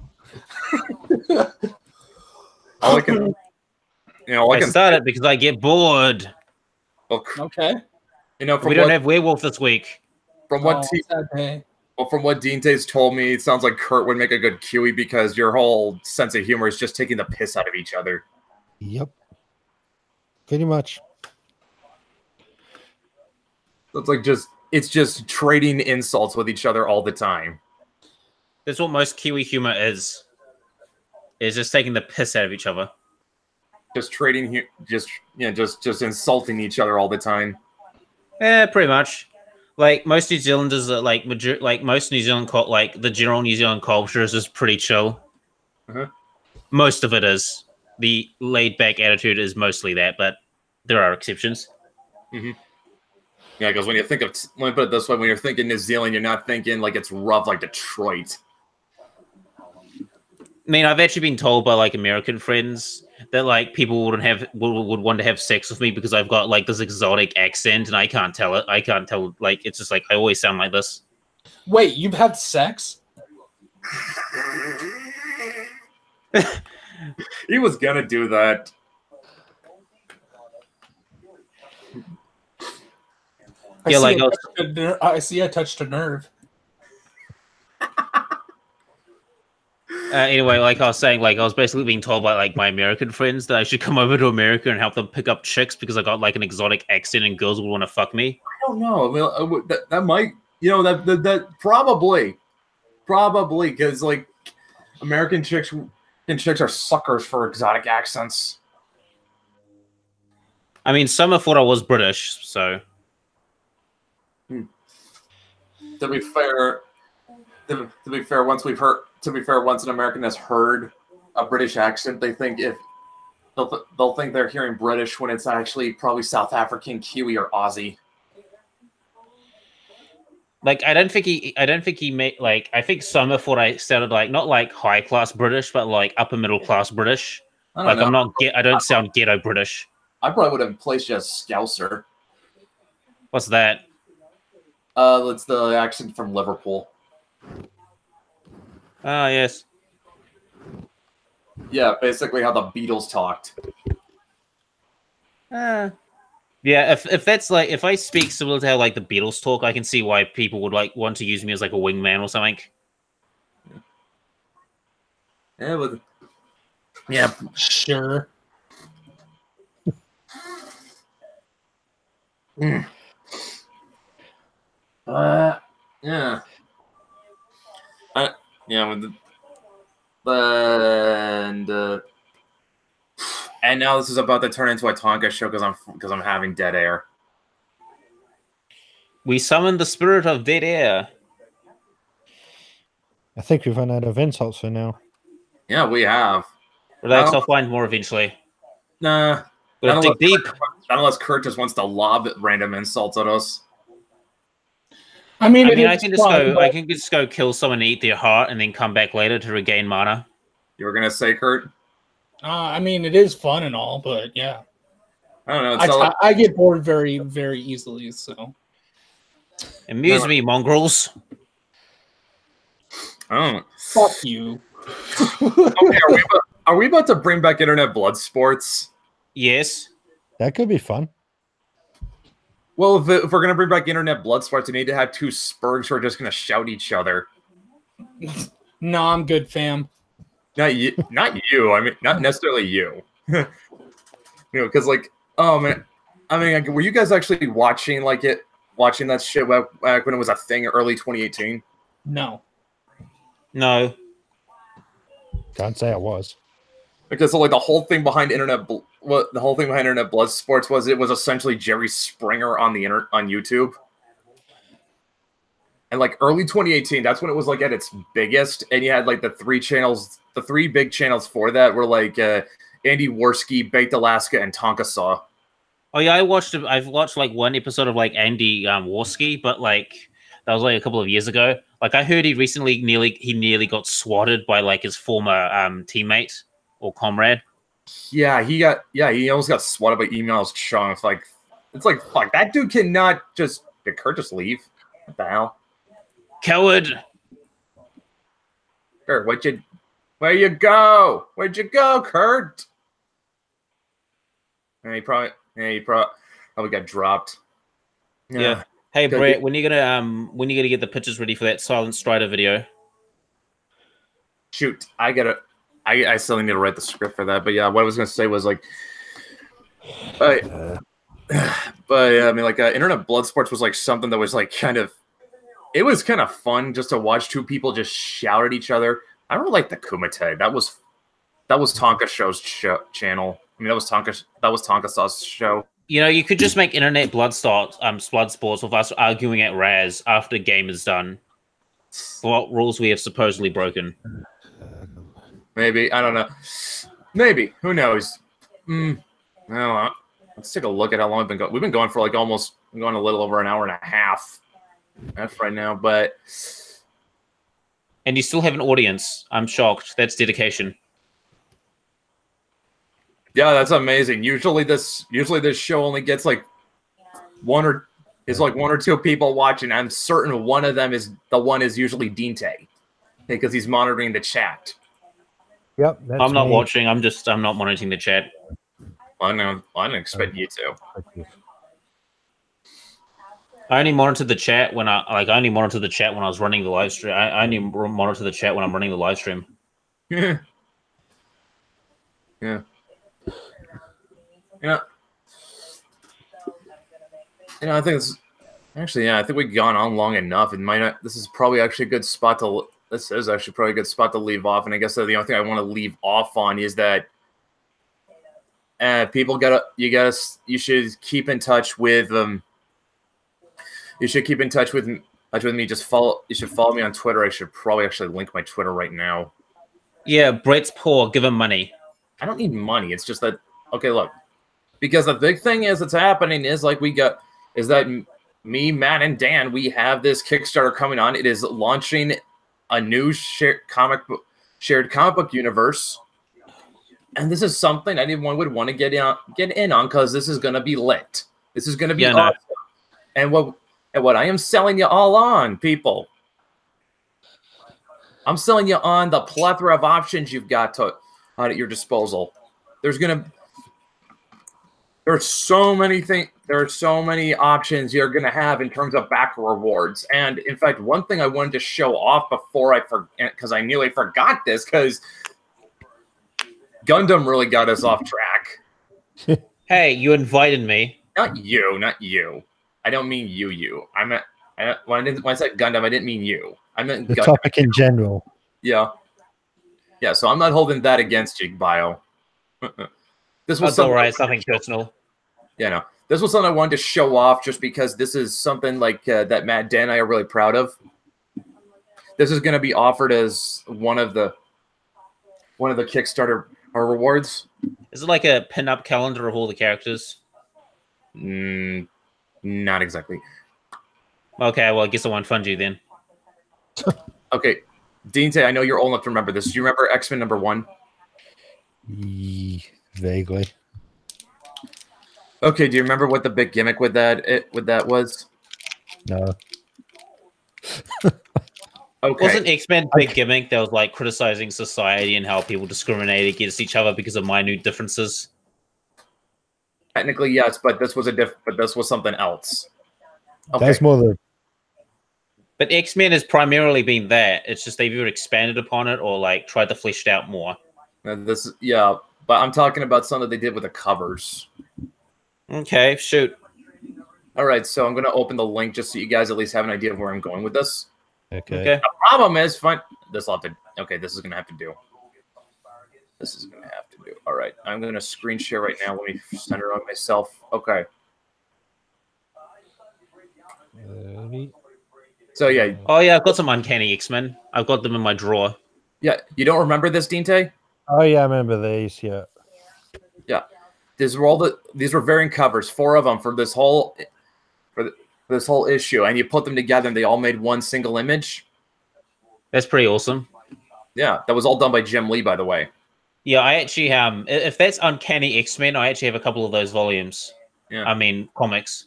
S1: All I can,
S3: I started because I get bored.
S5: Okay.
S3: We don't have Werewolf this week.
S1: From what Dinte's told me, it sounds like Kurt would make a good Kiwi because your whole sense of humor is just taking the piss out of each other.
S2: Yep. Pretty much.
S1: It's like it's just trading insults with each other all the time.
S3: That's what most Kiwi humor is. Is just taking the piss out of each other.
S1: Just trading, just insulting each other all the time.
S3: Yeah, pretty much. Like most New Zealanders are like most New Zealand like the general New Zealand culture is just pretty chill. Most of it is. The laid back attitude is mostly that, but there are exceptions.
S1: Yeah, because when you think of, let me put it this way: when you're thinking New Zealand, you're not thinking like it's rough like Detroit.
S3: I mean, I've actually been told by like American friends that like people would want to have sex with me because I've got like this exotic accent and I can't tell it. I can't tell, like, it's just like I always sound like this.
S5: Wait, you've had sex?
S1: He was gonna do that.
S5: I see I touched a nerve.
S3: Anyway, like I was saying, like I was basically being told by like my American friends that I should come over to America and help them pick up chicks because I got like an exotic accent and girls would want to fuck me.
S1: I don't know. I mean, that might, that probably because like American chicks are suckers for exotic accents.
S3: I mean, some have thought I was British, so.
S1: To be fair, once an American has heard a British accent, they think they'll think they're hearing British when it's actually probably South African, Kiwi, or Aussie.
S3: Like, I don't think he made, like, I think some have thought I sounded like, not like high class British, but like upper middle class British. I don't sound ghetto British.
S1: I probably would have placed you as Scouser.
S3: What's that?
S1: It's the accent from Liverpool.
S3: Ah, yes.
S1: Yeah, basically how the Beatles talked.
S3: Yeah, if that's like, if I speak similar to how like the Beatles talk, I can see why people would like want to use me as like a wingman or something.
S1: Yeah,
S5: sure.
S1: Yeah. And now this is about to turn into a Tonka show because I'm having dead air.
S3: We summoned the spirit of dead air.
S2: I think we've run out of insults for now.
S1: Yeah, we have.
S3: Relax, I'll find more eventually.
S1: Nah.
S3: Gotta dig deep.
S1: Not unless Kurt just wants to lob random insults at us.
S5: I mean,
S3: I can just go kill someone and eat their heart and then come back later to regain mana.
S1: You were gonna say, Kurt?
S5: I mean, it is fun and all, but yeah.
S1: I don't know.
S5: I get bored very, very easily, so.
S3: Amuse me, mongrels.
S1: Oh.
S5: Fuck you.
S1: Okay, are we about to bring back internet blood sports?
S3: Yes.
S2: That could be fun.
S1: Well, if we're going to bring back internet blood sports, we need to have two Spurgs who are just going to shout each other.
S5: No, I'm good, fam.
S1: Not you. I mean, not necessarily you. Because like, oh man, I mean, were you guys actually watching that shit back when it was a thing early 2018?
S5: No.
S2: Can't say I was.
S1: Because like the whole thing behind internet blood sports was it was essentially Jerry Springer on YouTube. And like early 2018, that's when it was like at its biggest, and you had like the three big channels for that were like Andy Worski, Baked Alaska, and Tonka Saw.
S3: Oh yeah, I've watched like one episode of like Andy Worski, but like that was like a couple of years ago. Like I heard he nearly got swatted by like his former teammate or comrade.
S1: Yeah, he almost got swatted by emails chunk. It's like fuck, that dude cannot just. Did Kurt just leave? What the hell?
S3: Coward.
S1: Kurt, where'd you go? Where'd you go, Kurt? And he probably got dropped.
S3: Yeah. Hey Brett, when you gonna get the pictures ready for that Silent Strider video?
S1: Shoot, I still need to write the script for that. But yeah, what I was gonna say was like, But I mean, like internet blood sports was like something that was like it was kind of fun just to watch two people just shout at each other. I really like the Kumite. That was Tonka Show's channel. I mean, that was Tonka Sauce show.
S3: You know, you could just make internet blood sports with us arguing at Raz after the game is done. What rules we have supposedly broken?
S1: Maybe, I don't know. Maybe, who knows? I don't know. Let's take a look at how long we've been going. We've been going for like going a little over an hour and a half. That's right now, but
S3: and you still have an audience. I'm shocked. That's dedication.
S1: Yeah, that's amazing. Usually this show only gets like one or two people watching. I'm certain one of them is usually Dinte, because he's monitoring the chat.
S2: Yep,
S3: I'm not watching. I'm not monitoring the chat.
S1: I know. I didn't expect you to.
S3: I only monitor the chat when I only monitor the chat when I was running the live stream. I only monitor the chat when I'm running the live stream.
S1: Yeah. Yeah. I think it's actually, I think we've gone on long enough. It might not. This is probably actually a good spot to. This is actually probably a good spot to leave off. And I guess the only thing I want to leave off on is that people you should keep in touch with You should keep in touch with me. You should follow me on Twitter. I should probably actually link my Twitter right now.
S3: Yeah, Brett's poor. Give him money.
S1: I don't need money. It's just that, okay, look. Because the big thing that's happening is that me, Matt, and Dan, we have this Kickstarter coming on. It is launching a new shared comic book universe. And this is something anyone would want to get in on, because this is going to be lit. This is going to be awesome. And what I am selling you all on, people. I'm selling you on the plethora of options you've got at your disposal. There are so many things. There are so many options you're going to have in terms of back rewards. And in fact, one thing I wanted to show off before I forget, because I nearly forgot this, because Gundam really got us off track.
S3: Hey, you invited me.
S1: Not you. I don't mean you. When I said Gundam, I didn't mean you. I meant
S2: the
S1: Gundam.
S2: topic in general.
S1: Yeah. So I'm not holding that against you, Bio. This was
S3: all right. It's nothing personal.
S1: Yeah, no. This was something I wanted to show off, just because this is something like that Matt, Dan, and I are really proud of. This is going to be offered as one of the Kickstarter rewards.
S3: Is it like a pin-up calendar of all the characters?
S1: Not exactly.
S3: Okay, well, I guess I won't fund you then.
S1: Okay, Dinte, I know you're old enough to remember this. Do you remember X-Men #1?
S2: Vaguely.
S1: Okay, do you remember what the big gimmick with that was?
S2: No.
S1: Okay.
S3: Wasn't X-Men big gimmick that was like criticizing society and how people discriminate against each other because of minute differences?
S1: Technically, yes, but this was something else. Okay.
S2: That's more the.
S3: But X-Men has primarily been that. It's just they've either expanded upon it or like tried to flesh it out more.
S1: But I'm talking about something they did with the covers.
S3: Okay, shoot.
S1: All right, so I'm going to open the link just so you guys at least have an idea of where I'm going with this.
S2: Okay.
S1: The problem is, this is going to have to do. This is going to have to do. All right, I'm going to screen share right now. Let me center on myself. Okay. So, yeah.
S3: Oh, yeah, I've got some Uncanny X-Men. I've got them in my drawer.
S1: Yeah, you don't remember this, Dinte?
S2: Oh, yeah, I remember these, yeah.
S1: Yeah. These were variant covers, 4 of them for this whole issue, and you put them together and they all made one single image.
S3: That's pretty awesome.
S1: Yeah, that was all done by Jim Lee, by the way.
S3: Yeah, I actually if that's Uncanny X-Men, I actually have a couple of those volumes.
S1: Yeah.
S3: I mean, comics.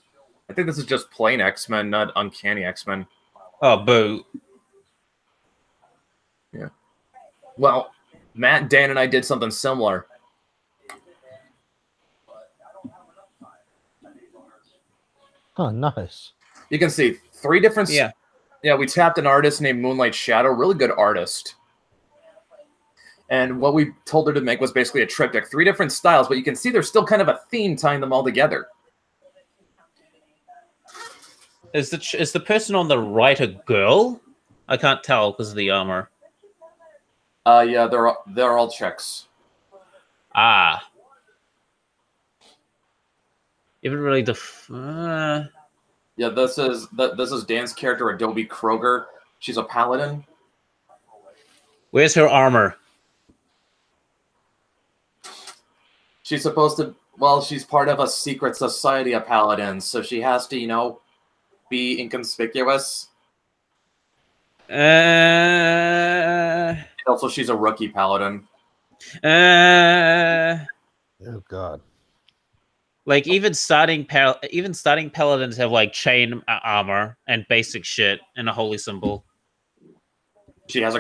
S1: I think this is just plain X-Men, not Uncanny X-Men.
S3: Oh, boo.
S1: Yeah. Well, Matt, Dan, and I did something similar.
S2: Oh, nice.
S1: You can see 3 different...
S3: Yeah.
S1: Yeah, we tapped an artist named Moonlight Shadow, really good artist. And what we told her to make was basically a triptych, 3 different styles, but you can see there's still kind of a theme tying them all together.
S3: Is the person on the right a girl? I can't tell because of the armor.
S1: Yeah, they're all chicks.
S3: Ah. Even really
S1: Yeah, this is Dan's character, Adobe Kroger. She's a paladin.
S3: Where's her armor?
S1: She's supposed to. Well, she's part of a secret society of paladins, so she has to, be inconspicuous. Also, she's a rookie paladin.
S2: Oh God.
S3: Like even starting paladins have like chain armor and basic shit and a holy symbol.
S1: She has a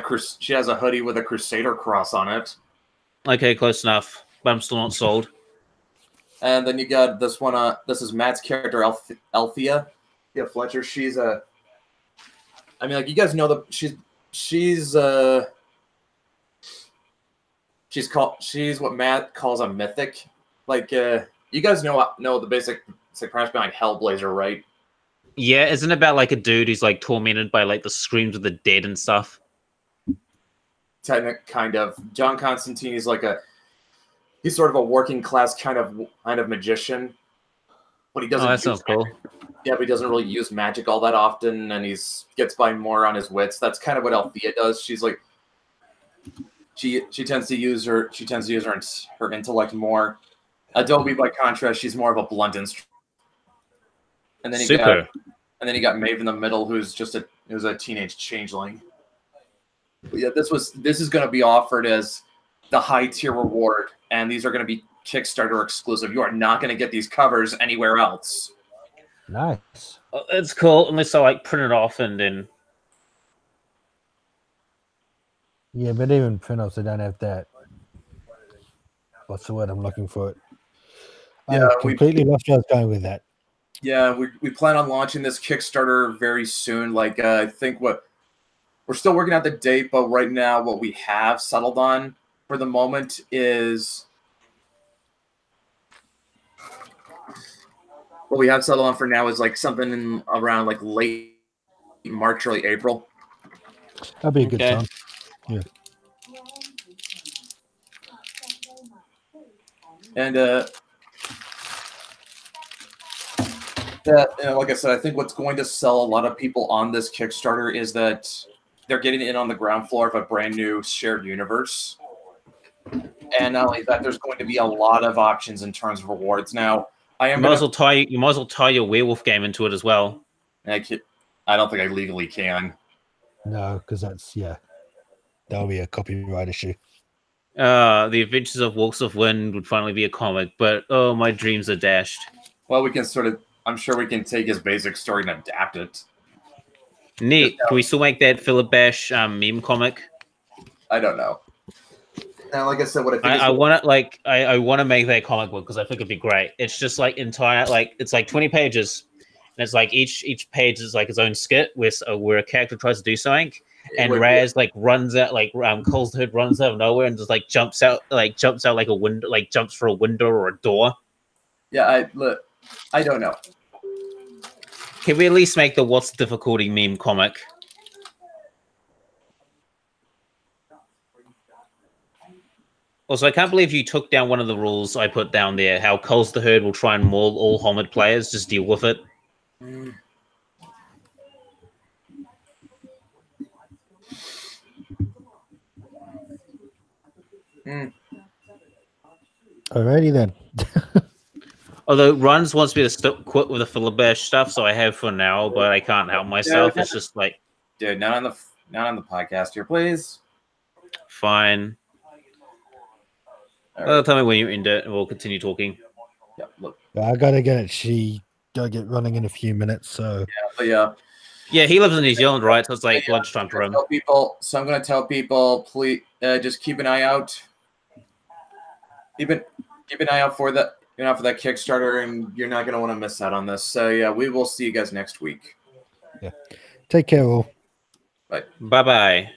S1: hoodie with a Crusader cross on it.
S3: Okay, close enough, but I'm still not sold.
S1: And then you got this one. This is Matt's character, Althea. Yeah, Fletcher. She's a. I mean, like you guys know she's what Matt calls a mythic. Like you guys know the basic premise behind Hellblazer, right?
S3: Yeah, isn't it about like a dude who's like tormented by like the screams of the dead and stuff?
S1: Kind of. John Constantine is he's sort of a working class kind of magician, but he doesn't.
S3: Oh, that sounds cool.
S1: Yeah, but he doesn't really use magic all that often, and gets by more on his wits. That's kind of what Althea does. She's like, she tends to use her intellect more. Adobe, by contrast, she's more of a blunt instrument. And then you got Maeve in the middle, who's a teenage changeling. But yeah, this is going to be offered as the high tier reward, and these are going to be Kickstarter exclusive. You are not going to get these covers anywhere else.
S2: Nice.
S3: It's cool, unless I like print it off and then.
S2: Yeah, but even print offs, they don't have that. What's the word I'm looking for?
S1: Yeah,
S2: I completely lost where I was going with that.
S1: Yeah, we plan on launching this Kickstarter very soon. Like I think we're still working out the date, but right now what we have settled on for the moment is like something around like late March, early April.
S2: That'd be a good time. Yeah.
S1: And like I said, I think what's going to sell a lot of people on this Kickstarter is that they're getting in on the ground floor of a brand new shared universe. And not only that, there's going to be a lot of options in terms of rewards. Now, you might as well
S3: tie your werewolf game into it as well.
S1: I don't think I legally can.
S2: No, because that'll be a copyright issue.
S3: The Adventures of Walks of Wind would finally be a comic, but oh, my dreams are dashed.
S1: Well, we can I'm sure we can take his basic story and adapt it.
S3: Neat. Can we still make that Philip Bash meme comic?
S1: I don't know. Now, like I said, what I think
S3: I want to make that comic book because I think it'd be great. It's just like it's like 20 pages, and it's like each page is like its own skit where a character tries to do something, and Raz runs out Cole's the Hood runs out of nowhere and just jumps out like a window, like jumps for a window or a door.
S1: Yeah, I don't know.
S3: Can we at least make the What's the Difficulty meme comic? Also, I can't believe you took down one of the rules I put down there, how Cole's the Herd will try and maul all Homed players. Just deal with it.
S2: Alrighty then.
S3: Although Runs wants me to quit with the Philibash stuff, so I have for now, but I can't help myself. It's just like,
S1: dude, not on the podcast here, please.
S3: Fine.
S1: Right.
S3: Tell me when you end it, and we'll continue talking.
S1: Yeah, look.
S2: I gotta get running in a few minutes. So
S3: yeah, he lives in New Zealand, right? So it's like lunchtime for him.
S1: So I'm gonna tell people, please, just keep an eye out. Keep an eye out for that. For that Kickstarter, and you're not gonna want to miss out on this. So yeah, we will see you guys next week.
S2: Yeah, take care, all.
S1: Bye.
S3: Bye.